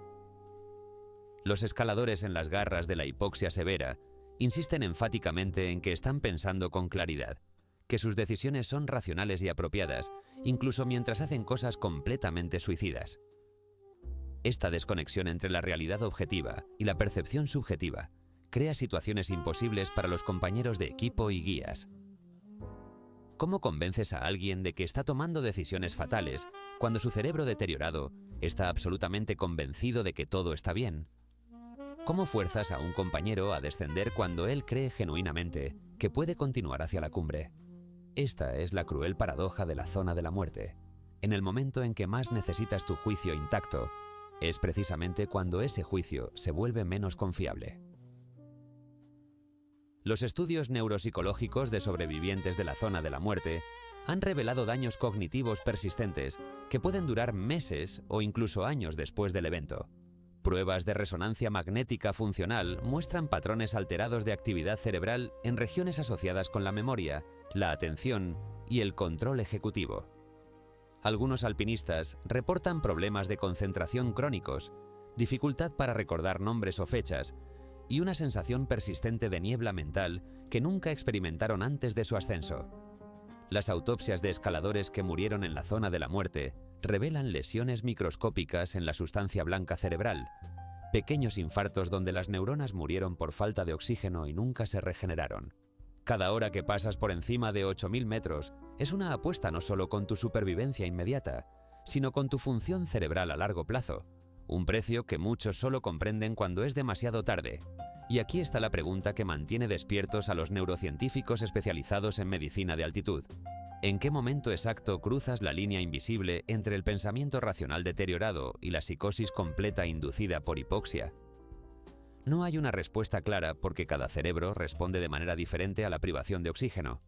Los escaladores en las garras de la hipoxia severa insisten enfáticamente en que están pensando con claridad, que sus decisiones son racionales y apropiadas, incluso mientras hacen cosas completamente suicidas. Esta desconexión entre la realidad objetiva y la percepción subjetiva crea situaciones imposibles para los compañeros de equipo y guías. ¿Cómo convences a alguien de que está tomando decisiones fatales cuando su cerebro deteriorado está absolutamente convencido de que todo está bien? ¿Cómo fuerzas a un compañero a descender cuando él cree genuinamente que puede continuar hacia la cumbre? Esta es la cruel paradoja de la zona de la muerte. En el momento en que más necesitas tu juicio intacto, es precisamente cuando ese juicio se vuelve menos confiable. Los estudios neuropsicológicos de sobrevivientes de la zona de la muerte han revelado daños cognitivos persistentes que pueden durar meses o incluso años después del evento. Pruebas de resonancia magnética funcional muestran patrones alterados de actividad cerebral en regiones asociadas con la memoria, la atención y el control ejecutivo. Algunos alpinistas reportan problemas de concentración crónicos, dificultad para recordar nombres o fechas y una sensación persistente de niebla mental que nunca experimentaron antes de su ascenso. Las autopsias de escaladores que murieron en la zona de la muerte revelan lesiones microscópicas en la sustancia blanca cerebral, pequeños infartos donde las neuronas murieron por falta de oxígeno y nunca se regeneraron. Cada hora que pasas por encima de 8.000 metros es una apuesta no solo con tu supervivencia inmediata, sino con tu función cerebral a largo plazo, un precio que muchos solo comprenden cuando es demasiado tarde. Y aquí está la pregunta que mantiene despiertos a los neurocientíficos especializados en medicina de altitud. ¿En qué momento exacto cruzas la línea invisible entre el pensamiento racional deteriorado y la psicosis completa inducida por hipoxia? No hay una respuesta clara porque cada cerebro responde de manera diferente a la privación de oxígeno.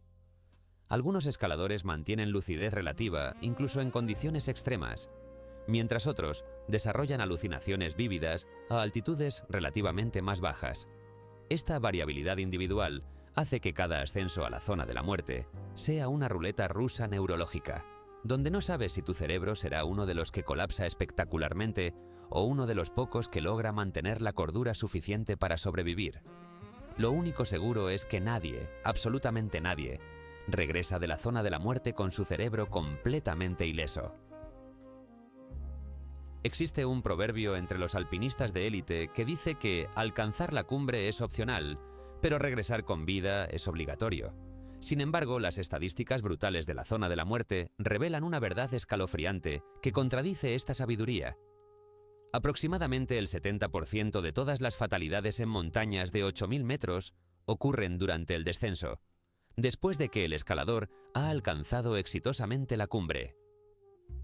Algunos escaladores mantienen lucidez relativa incluso en condiciones extremas, mientras otros desarrollan alucinaciones vívidas a altitudes relativamente más bajas. Esta variabilidad individual hace que cada ascenso a la zona de la muerte sea una ruleta rusa neurológica, donde no sabes si tu cerebro será uno de los que colapsa espectacularmente o uno de los pocos que logra mantener la cordura suficiente para sobrevivir. Lo único seguro es que nadie, absolutamente nadie, regresa de la zona de la muerte con su cerebro completamente ileso. Existe un proverbio entre los alpinistas de élite que dice que alcanzar la cumbre es opcional, pero regresar con vida es obligatorio. Sin embargo, las estadísticas brutales de la zona de la muerte revelan una verdad escalofriante que contradice esta sabiduría. Aproximadamente el 70% de todas las fatalidades en montañas de 8.000 metros ocurren durante el descenso, después de que el escalador ha alcanzado exitosamente la cumbre.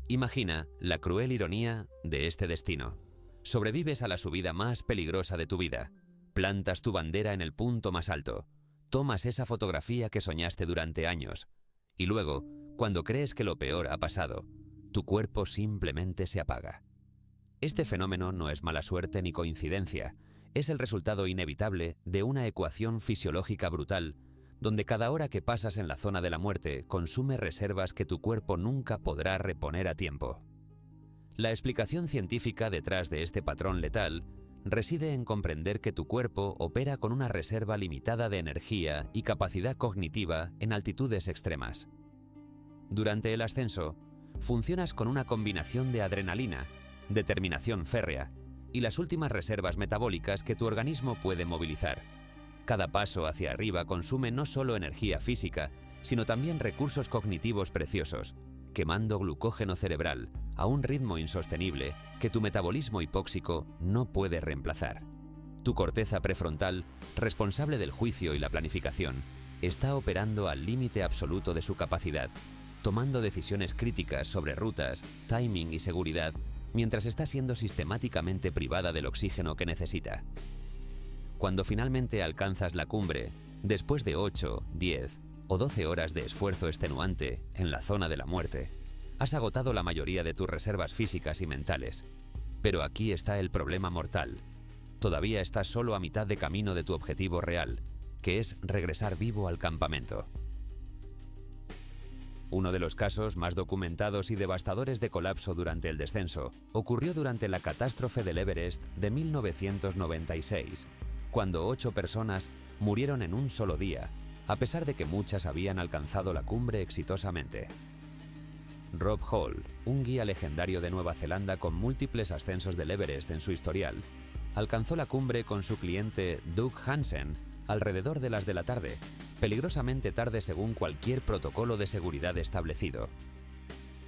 Imagina la cruel ironía de este destino. Sobrevives a la subida más peligrosa de tu vida. Plantas tu bandera en el punto más alto, tomas esa fotografía que soñaste durante años, y luego, cuando crees que lo peor ha pasado, tu cuerpo simplemente se apaga. Este fenómeno no es mala suerte ni coincidencia, es el resultado inevitable de una ecuación fisiológica brutal, donde cada hora que pasas en la zona de la muerte consume reservas que tu cuerpo nunca podrá reponer a tiempo. La explicación científica detrás de este patrón letal reside en comprender que tu cuerpo opera con una reserva limitada de energía y capacidad cognitiva en altitudes extremas. Durante el ascenso, funcionas con una combinación de adrenalina, determinación férrea y las últimas reservas metabólicas que tu organismo puede movilizar. Cada paso hacia arriba consume no solo energía física, sino también recursos cognitivos preciosos, quemando glucógeno cerebral a un ritmo insostenible que tu metabolismo hipóxico no puede reemplazar. Tu corteza prefrontal, responsable del juicio y la planificación, está operando al límite absoluto de su capacidad, tomando decisiones críticas sobre rutas, timing y seguridad, mientras está siendo sistemáticamente privada del oxígeno que necesita. Cuando finalmente alcanzas la cumbre, después de 8, 10 o 12 horas de esfuerzo extenuante en la zona de la muerte, has agotado la mayoría de tus reservas físicas y mentales. Pero aquí está el problema mortal. Todavía estás solo a mitad de camino de tu objetivo real, que es regresar vivo al campamento. Uno de los casos más documentados y devastadores de colapso durante el descenso ocurrió durante la catástrofe del Everest de 1996, cuando 8 personas murieron en un solo día, a pesar de que muchas habían alcanzado la cumbre exitosamente. Rob Hall, un guía legendario de Nueva Zelanda con múltiples ascensos del Everest en su historial, alcanzó la cumbre con su cliente Doug Hansen alrededor de las de la tarde, peligrosamente tarde según cualquier protocolo de seguridad establecido.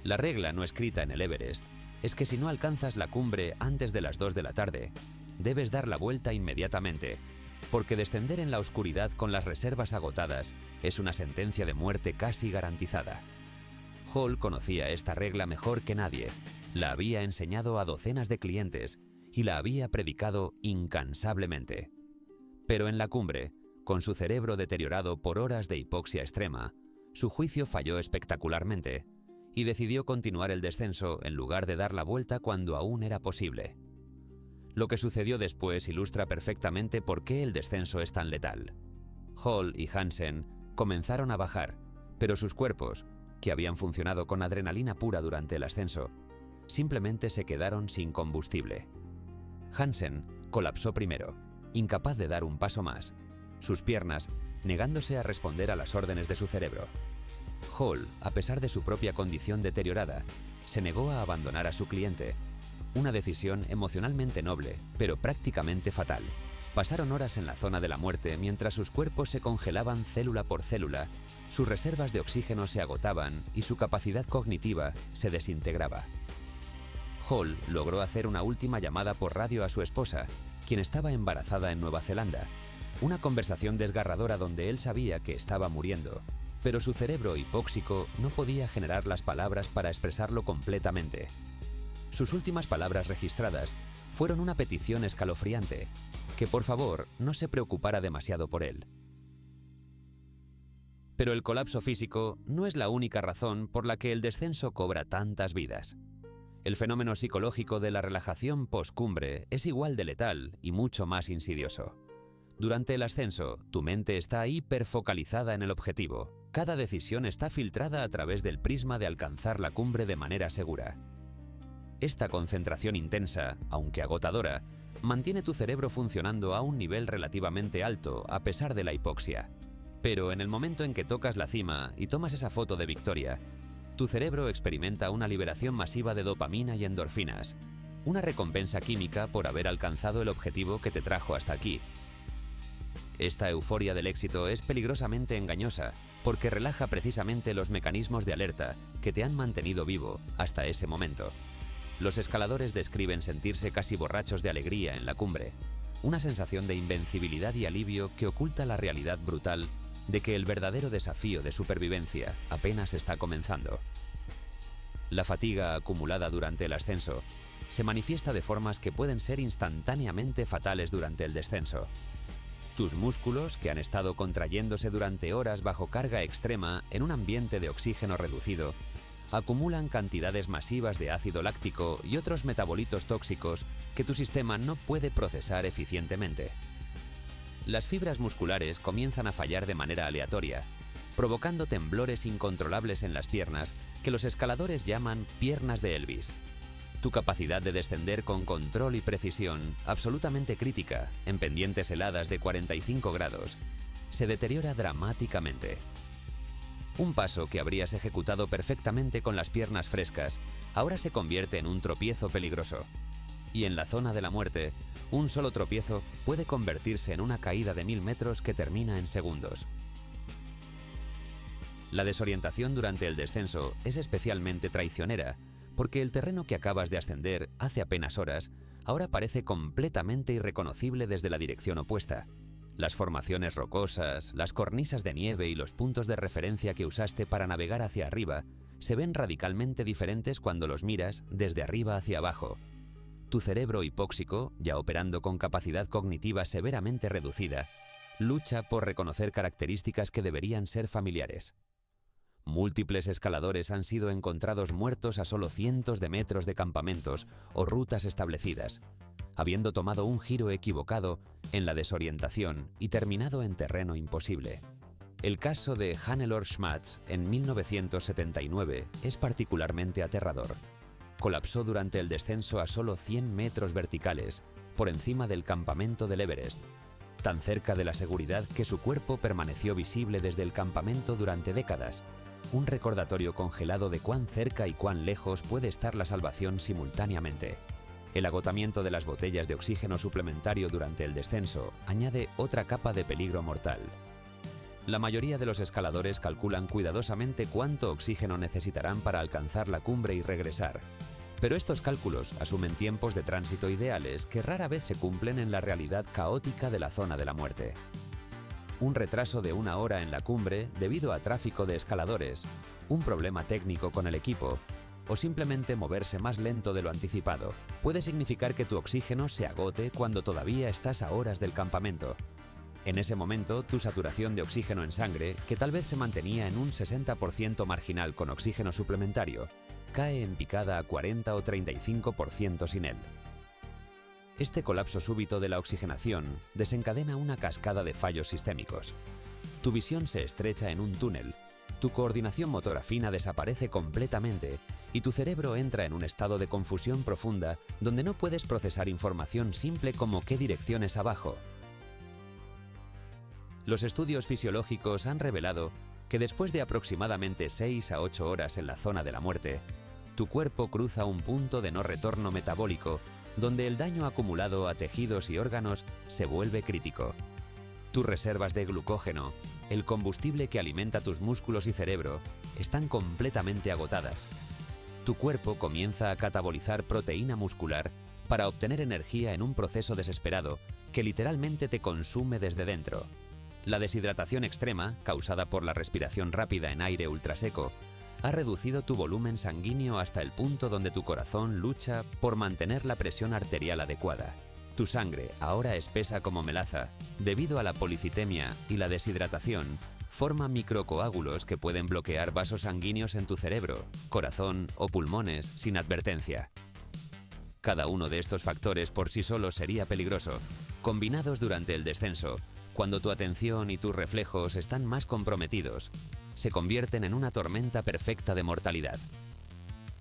La regla no escrita en el Everest es que si no alcanzas la cumbre antes de las 2 de la tarde, debes dar la vuelta inmediatamente, porque descender en la oscuridad con las reservas agotadas es una sentencia de muerte casi garantizada. Hall conocía esta regla mejor que nadie, la había enseñado a docenas de clientes y la había predicado incansablemente. Pero en la cumbre, con su cerebro deteriorado por horas de hipoxia extrema, su juicio falló espectacularmente y decidió continuar el descenso en lugar de dar la vuelta cuando aún era posible. Lo que sucedió después ilustra perfectamente por qué el descenso es tan letal. Hall y Hansen comenzaron a bajar, pero sus cuerpos, que habían funcionado con adrenalina pura durante el ascenso, simplemente se quedaron sin combustible. Hansen colapsó primero, incapaz de dar un paso más, sus piernas negándose a responder a las órdenes de su cerebro. Hall, a pesar de su propia condición deteriorada, se negó a abandonar a su cliente. Una decisión emocionalmente noble, pero prácticamente fatal. Pasaron horas en la zona de la muerte mientras sus cuerpos se congelaban célula por célula, sus reservas de oxígeno se agotaban y su capacidad cognitiva se desintegraba. Hall logró hacer una última llamada por radio a su esposa, quien estaba embarazada en Nueva Zelanda. Una conversación desgarradora donde él sabía que estaba muriendo, pero su cerebro hipóxico no podía generar las palabras para expresarlo completamente. Sus últimas palabras registradas fueron una petición escalofriante, que por favor no se preocupara demasiado por él. Pero el colapso físico no es la única razón por la que el descenso cobra tantas vidas. El fenómeno psicológico de la relajación postcumbre es igual de letal y mucho más insidioso. Durante el ascenso, tu mente está hiperfocalizada en el objetivo. Cada decisión está filtrada a través del prisma de alcanzar la cumbre de manera segura. Esta concentración intensa, aunque agotadora, mantiene tu cerebro funcionando a un nivel relativamente alto a pesar de la hipoxia. Pero en el momento en que tocas la cima y tomas esa foto de victoria, tu cerebro experimenta una liberación masiva de dopamina y endorfinas, una recompensa química por haber alcanzado el objetivo que te trajo hasta aquí. Esta euforia del éxito es peligrosamente engañosa porque relaja precisamente los mecanismos de alerta que te han mantenido vivo hasta ese momento. Los escaladores describen sentirse casi borrachos de alegría en la cumbre, una sensación de invencibilidad y alivio que oculta la realidad brutal de que el verdadero desafío de supervivencia apenas está comenzando. La fatiga acumulada durante el ascenso se manifiesta de formas que pueden ser instantáneamente fatales durante el descenso. Tus músculos, que han estado contrayéndose durante horas bajo carga extrema en un ambiente de oxígeno reducido, acumulan cantidades masivas de ácido láctico y otros metabolitos tóxicos que tu sistema no puede procesar eficientemente. Las fibras musculares comienzan a fallar de manera aleatoria, provocando temblores incontrolables en las piernas que los escaladores llaman piernas de Elvis. Tu capacidad de descender con control y precisión, absolutamente crítica, en pendientes heladas de 45 grados, se deteriora dramáticamente. Un paso que habrías ejecutado perfectamente con las piernas frescas, ahora se convierte en un tropiezo peligroso. Y en la zona de la muerte, un solo tropiezo puede convertirse en una caída de 1000 metros que termina en segundos. La desorientación durante el descenso es especialmente traicionera, porque el terreno que acabas de ascender hace apenas horas, ahora parece completamente irreconocible desde la dirección opuesta. Las formaciones rocosas, las cornisas de nieve y los puntos de referencia que usaste para navegar hacia arriba se ven radicalmente diferentes cuando los miras desde arriba hacia abajo. Tu cerebro hipóxico, ya operando con capacidad cognitiva severamente reducida, lucha por reconocer características que deberían ser familiares. Múltiples escaladores han sido encontrados muertos a solo cientos de metros de campamentos o rutas establecidas, habiendo tomado un giro equivocado en la desorientación y terminado en terreno imposible. El caso de Hannelore Schmatz en 1979 es particularmente aterrador. Colapsó durante el descenso a solo 100 metros verticales, por encima del campamento del Everest, tan cerca de la seguridad que su cuerpo permaneció visible desde el campamento durante décadas, un recordatorio congelado de cuán cerca y cuán lejos puede estar la salvación simultáneamente. El agotamiento de las botellas de oxígeno suplementario durante el descenso añade otra capa de peligro mortal. La mayoría de los escaladores calculan cuidadosamente cuánto oxígeno necesitarán para alcanzar la cumbre y regresar, pero estos cálculos asumen tiempos de tránsito ideales que rara vez se cumplen en la realidad caótica de la zona de la muerte. Un retraso de 1 hora en la cumbre debido a tráfico de escaladores, un problema técnico con el equipo, o simplemente moverse más lento de lo anticipado, puede significar que tu oxígeno se agote cuando todavía estás a horas del campamento. En ese momento, tu saturación de oxígeno en sangre, que tal vez se mantenía en un 60% marginal con oxígeno suplementario, cae en picada a 40 o 35% sin él. Este colapso súbito de la oxigenación desencadena una cascada de fallos sistémicos. Tu visión se estrecha en un túnel, tu coordinación motora fina desaparece completamente y tu cerebro entra en un estado de confusión profunda donde no puedes procesar información simple como qué dirección es abajo. Los estudios fisiológicos han revelado que después de aproximadamente 6 a 8 horas en la zona de la muerte, Tu cuerpo cruza un punto de no retorno metabólico, donde el daño acumulado a tejidos y órganos se vuelve crítico. Tus reservas de glucógeno, el combustible que alimenta tus músculos y cerebro, están completamente agotadas. Tu cuerpo comienza a catabolizar proteína muscular para obtener energía en un proceso desesperado que literalmente te consume desde dentro. La deshidratación extrema, causada por la respiración rápida en aire ultraseco, ha reducido tu volumen sanguíneo hasta el punto donde tu corazón lucha por mantener la presión arterial adecuada. Tu sangre, ahora espesa como melaza, debido a la policitemia y la deshidratación, forma microcoágulos que pueden bloquear vasos sanguíneos en tu cerebro, corazón o pulmones sin advertencia. Cada uno de estos factores por sí solo sería peligroso. Combinados durante el descenso, cuando tu atención y tus reflejos están más comprometidos, se convierten en una tormenta perfecta de mortalidad.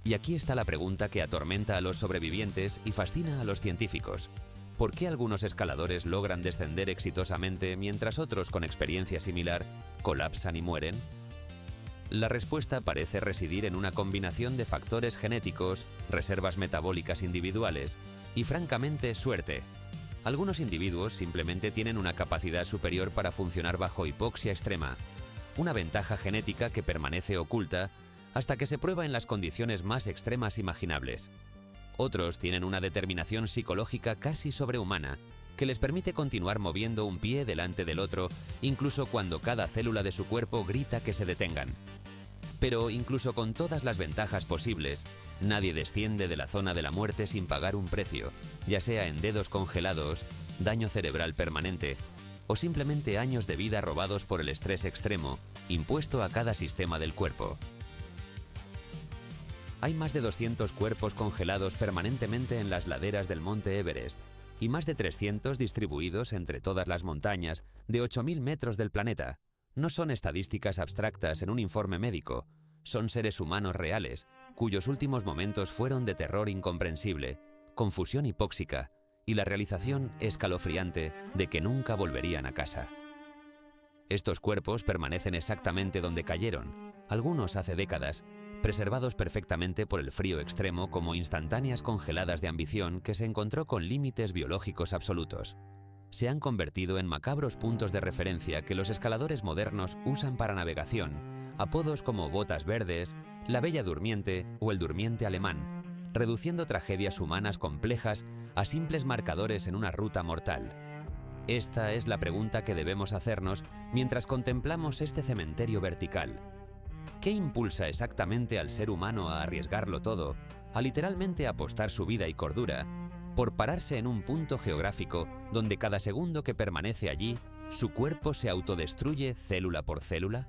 Y aquí está la pregunta que atormenta a los sobrevivientes y fascina a los científicos. ¿Por qué algunos escaladores logran descender exitosamente mientras otros con experiencia similar colapsan y mueren? La respuesta parece residir en una combinación de factores genéticos, reservas metabólicas individuales y, francamente, suerte. Algunos individuos simplemente tienen una capacidad superior para funcionar bajo hipoxia extrema, una ventaja genética que permanece oculta hasta que se prueba en las condiciones más extremas imaginables. Otros tienen una determinación psicológica casi sobrehumana que les permite continuar moviendo un pie delante del otro, incluso cuando cada célula de su cuerpo grita que se detengan. Pero incluso con todas las ventajas posibles, nadie desciende de la zona de la muerte sin pagar un precio, ya sea en dedos congelados, daño cerebral permanente o simplemente años de vida robados por el estrés extremo impuesto a cada sistema del cuerpo. Hay más de 200 cuerpos congelados permanentemente en las laderas del monte Everest y más de 300 distribuidos entre todas las montañas de 8.000 metros del planeta. No son estadísticas abstractas en un informe médico, son seres humanos reales, cuyos últimos momentos fueron de terror incomprensible, confusión hipóxica y la realización escalofriante de que nunca volverían a casa. Estos cuerpos permanecen exactamente donde cayeron, algunos hace décadas, preservados perfectamente por el frío extremo como instantáneas congeladas de ambición que se encontró con límites biológicos absolutos. Se han convertido en macabros puntos de referencia que los escaladores modernos usan para navegación, apodos como Botas Verdes, la Bella Durmiente o el Durmiente Alemán, reduciendo tragedias humanas complejas a simples marcadores en una ruta mortal. Esta es la pregunta que debemos hacernos mientras contemplamos este cementerio vertical. ¿Qué impulsa exactamente al ser humano a arriesgarlo todo, a literalmente apostar su vida y cordura, por pararse en un punto geográfico donde cada segundo que permanece allí, su cuerpo se autodestruye célula por célula?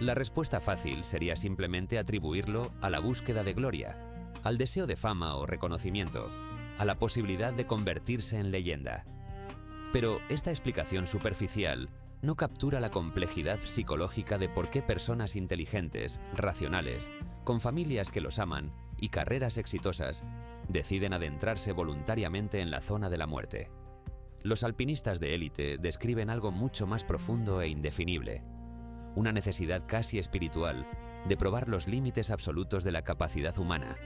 La respuesta fácil sería simplemente atribuirlo a la búsqueda de gloria, al deseo de fama o reconocimiento, a la posibilidad de convertirse en leyenda. Pero esta explicación superficial no captura la complejidad psicológica de por qué personas inteligentes, racionales, con familias que los aman y carreras exitosas, deciden adentrarse voluntariamente en la zona de la muerte. Los alpinistas de élite describen algo mucho más profundo e indefinible, una necesidad casi espiritual de probar los límites absolutos de la capacidad humana,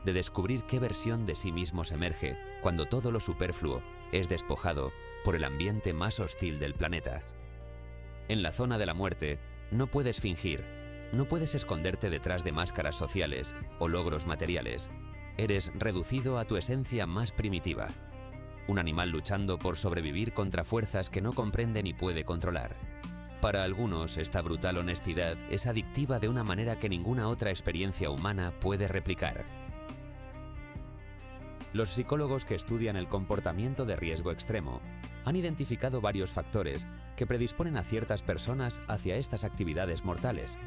de descubrir qué versión de sí mismos emerge cuando todo lo superfluo es despojado por el ambiente más hostil del planeta. En la zona de la muerte no puedes fingir, no puedes esconderte detrás de máscaras sociales o logros materiales. Eres reducido a tu esencia más primitiva, un animal luchando por sobrevivir contra fuerzas que no comprende ni puede controlar. Para algunos, esta brutal honestidad es adictiva de una manera que ninguna otra experiencia humana puede replicar. Los psicólogos que estudian el comportamiento de riesgo extremo han identificado varios factores que predisponen a ciertas personas hacia estas actividades mortales.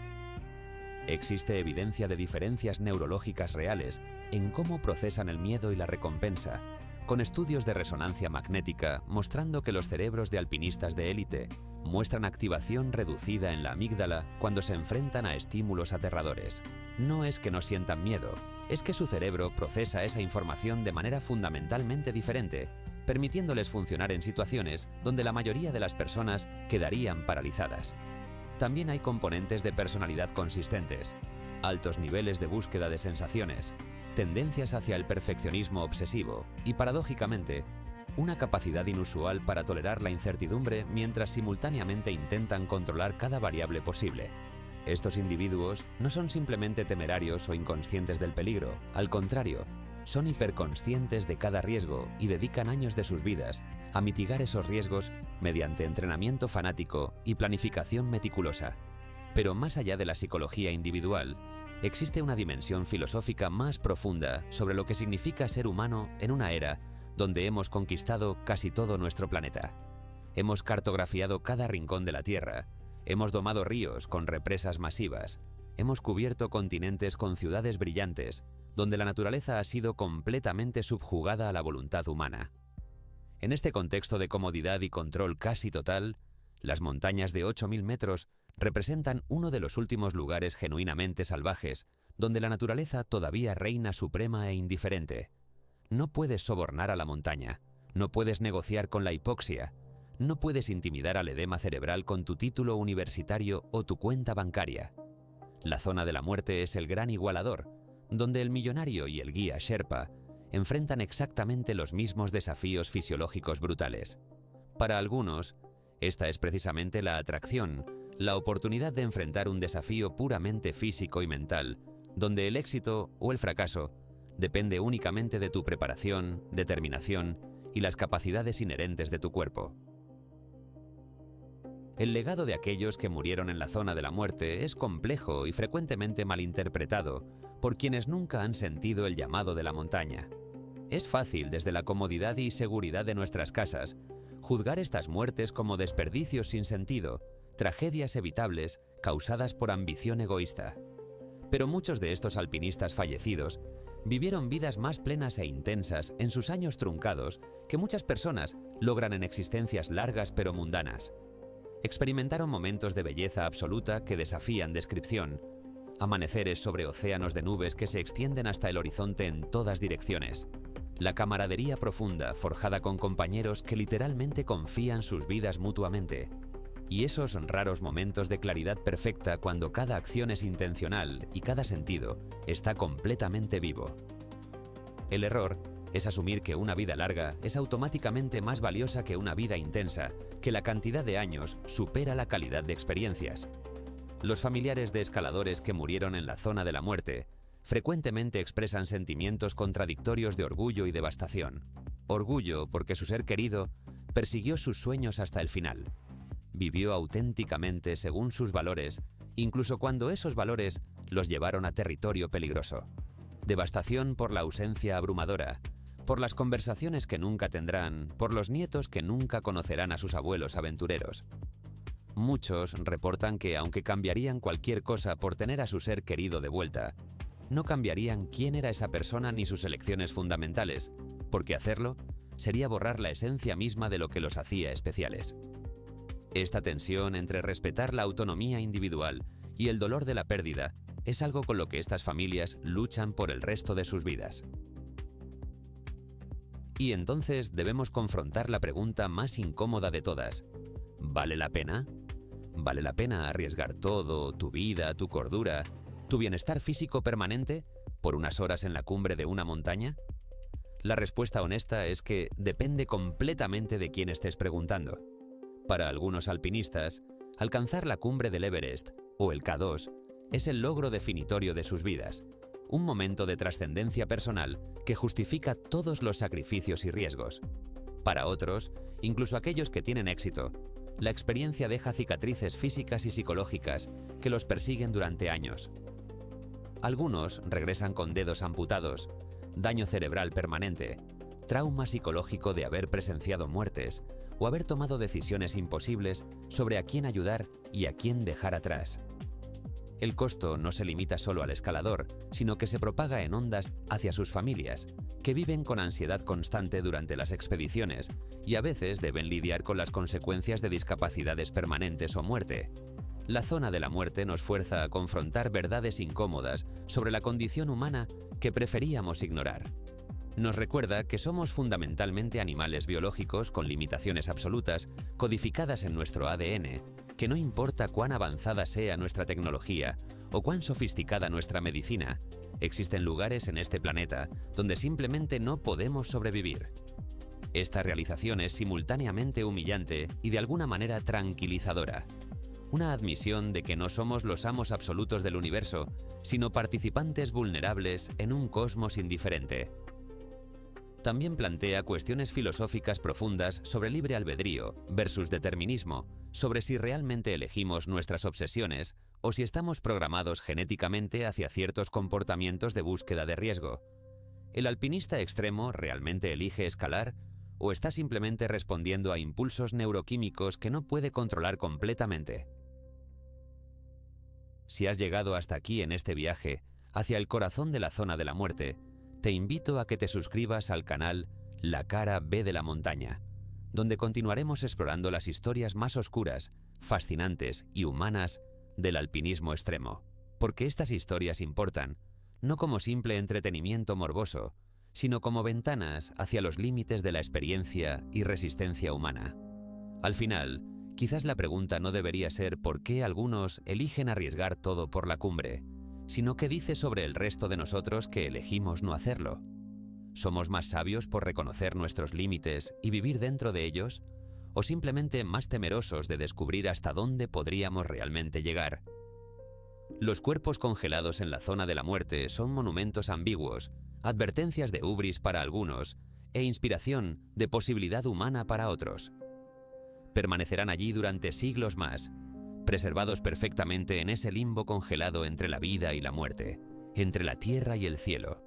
Existe evidencia de diferencias neurológicas reales en cómo procesan el miedo y la recompensa, con estudios de resonancia magnética mostrando que los cerebros de alpinistas de élite muestran activación reducida en la amígdala cuando se enfrentan a estímulos aterradores. No es que no sientan miedo, es que su cerebro procesa esa información de manera fundamentalmente diferente, permitiéndoles funcionar en situaciones donde la mayoría de las personas quedarían paralizadas. También hay componentes de personalidad consistentes. altos niveles de búsqueda de sensaciones, tendencias hacia el perfeccionismo obsesivo y, paradójicamente, una capacidad inusual para tolerar la incertidumbre mientras simultáneamente intentan controlar cada variable posible. Estos individuos no son simplemente temerarios o inconscientes del peligro, al contrario, son hiperconscientes de cada riesgo y dedican años de sus vidas a mitigar esos riesgos mediante entrenamiento fanático y planificación meticulosa. Pero más allá de la psicología individual, existe una dimensión filosófica más profunda sobre lo que significa ser humano en una era donde hemos conquistado casi todo nuestro planeta. Hemos cartografiado cada rincón de la Tierra, hemos domado ríos con represas masivas, hemos cubierto continentes con ciudades brillantes, donde la naturaleza ha sido completamente subjugada a la voluntad humana. En este contexto de comodidad y control casi total, las montañas de 8.000 metros representan uno de los últimos lugares genuinamente salvajes, donde la naturaleza todavía reina suprema e indiferente. No puedes sobornar a la montaña, no puedes negociar con la hipoxia, no puedes intimidar al edema cerebral con tu título universitario o tu cuenta bancaria. La zona de la muerte es el gran igualador, donde el millonario y el guía Sherpa enfrentan exactamente los mismos desafíos fisiológicos brutales. Para algunos, esta es precisamente la atracción, la oportunidad de enfrentar un desafío puramente físico y mental, donde el éxito o el fracaso depende únicamente de tu preparación, determinación y las capacidades inherentes de tu cuerpo. El legado de aquellos que murieron en la zona de la muerte es complejo y frecuentemente malinterpretado por quienes nunca han sentido el llamado de la montaña. Es fácil, desde la comodidad y seguridad de nuestras casas, juzgar estas muertes como desperdicios sin sentido, tragedias evitables causadas por ambición egoísta. Pero muchos de estos alpinistas fallecidos vivieron vidas más plenas e intensas en sus años truncados que muchas personas logran en existencias largas pero mundanas. Experimentaron momentos de belleza absoluta que desafían descripción, amaneceres sobre océanos de nubes que se extienden hasta el horizonte en todas direcciones, la camaradería profunda forjada con compañeros que literalmente confían sus vidas mutuamente, y esos raros momentos de claridad perfecta cuando cada acción es intencional y cada sentido está completamente vivo. El error es asumir que una vida larga es automáticamente más valiosa que una vida intensa, que la cantidad de años supera la calidad de experiencias. Los familiares de escaladores que murieron en la zona de la muerte frecuentemente expresan sentimientos contradictorios de orgullo y devastación. Orgullo porque su ser querido persiguió sus sueños hasta el final. Vivió auténticamente según sus valores, incluso cuando esos valores los llevaron a territorio peligroso. Devastación por la ausencia abrumadora, por las conversaciones que nunca tendrán, por los nietos que nunca conocerán a sus abuelos aventureros. Muchos reportan que, aunque cambiarían cualquier cosa por tener a su ser querido de vuelta, no cambiarían quién era esa persona ni sus elecciones fundamentales, porque hacerlo sería borrar la esencia misma de lo que los hacía especiales. Esta tensión entre respetar la autonomía individual y el dolor de la pérdida es algo con lo que estas familias luchan por el resto de sus vidas. Y entonces debemos confrontar la pregunta más incómoda de todas. ¿Vale la pena? ¿Vale la pena arriesgar todo, tu vida, tu cordura, tu bienestar físico permanente, por unas horas en la cumbre de una montaña? La respuesta honesta es que depende completamente de quién estés preguntando. Para algunos alpinistas, alcanzar la cumbre del Everest, o el K2, es el logro definitorio de sus vidas, un momento de trascendencia personal que justifica todos los sacrificios y riesgos. Para otros, incluso aquellos que tienen éxito, la experiencia deja cicatrices físicas y psicológicas que los persiguen durante años. Algunos regresan con dedos amputados, daño cerebral permanente, trauma psicológico de haber presenciado muertes o haber tomado decisiones imposibles sobre a quién ayudar y a quién dejar atrás. El costo no se limita solo al escalador, sino que se propaga en ondas hacia sus familias, que viven con ansiedad constante durante las expediciones y a veces deben lidiar con las consecuencias de discapacidades permanentes o muerte. La zona de la muerte nos fuerza a confrontar verdades incómodas sobre la condición humana que preferíamos ignorar. Nos recuerda que somos fundamentalmente animales biológicos con limitaciones absolutas, codificadas en nuestro ADN, que no importa cuán avanzada sea nuestra tecnología o cuán sofisticada nuestra medicina, existen lugares en este planeta donde simplemente no podemos sobrevivir. Esta realización es simultáneamente humillante y de alguna manera tranquilizadora. Una admisión de que no somos los amos absolutos del universo, sino participantes vulnerables en un cosmos indiferente. También plantea cuestiones filosóficas profundas sobre libre albedrío versus determinismo, sobre si realmente elegimos nuestras obsesiones o si estamos programados genéticamente hacia ciertos comportamientos de búsqueda de riesgo. ¿El alpinista extremo realmente elige escalar o está simplemente respondiendo a impulsos neuroquímicos que no puede controlar completamente? Si has llegado hasta aquí en este viaje, hacia el corazón de la zona de la muerte, te invito a que te suscribas al canal La Cara B de la Montaña, donde continuaremos explorando las historias más oscuras, fascinantes y humanas del alpinismo extremo. Porque estas historias importan, no como simple entretenimiento morboso, sino como ventanas hacia los límites de la experiencia y resistencia humana. Al final, quizás la pregunta no debería ser por qué algunos eligen arriesgar todo por la cumbre, sino qué dice sobre el resto de nosotros que elegimos no hacerlo. ¿Somos más sabios por reconocer nuestros límites y vivir dentro de ellos? ¿O simplemente más temerosos de descubrir hasta dónde podríamos realmente llegar? Los cuerpos congelados en la zona de la muerte son monumentos ambiguos, advertencias de hubris para algunos e inspiración de posibilidad humana para otros. Permanecerán allí durante siglos más, preservados perfectamente en ese limbo congelado entre la vida y la muerte, entre la tierra y el cielo,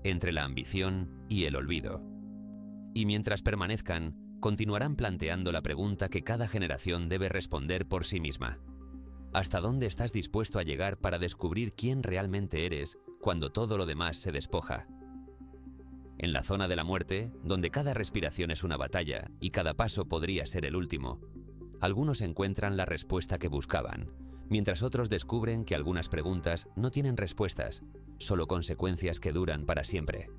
entre la ambición y el olvido. Y mientras permanezcan, continuarán planteando la pregunta que cada generación debe responder por sí misma. ¿Hasta dónde estás dispuesto a llegar para descubrir quién realmente eres cuando todo lo demás se despoja? En la zona de la muerte, donde cada respiración es una batalla y cada paso podría ser el último, algunos encuentran la respuesta que buscaban, mientras otros descubren que algunas preguntas no tienen respuestas, solo consecuencias que duran para siempre.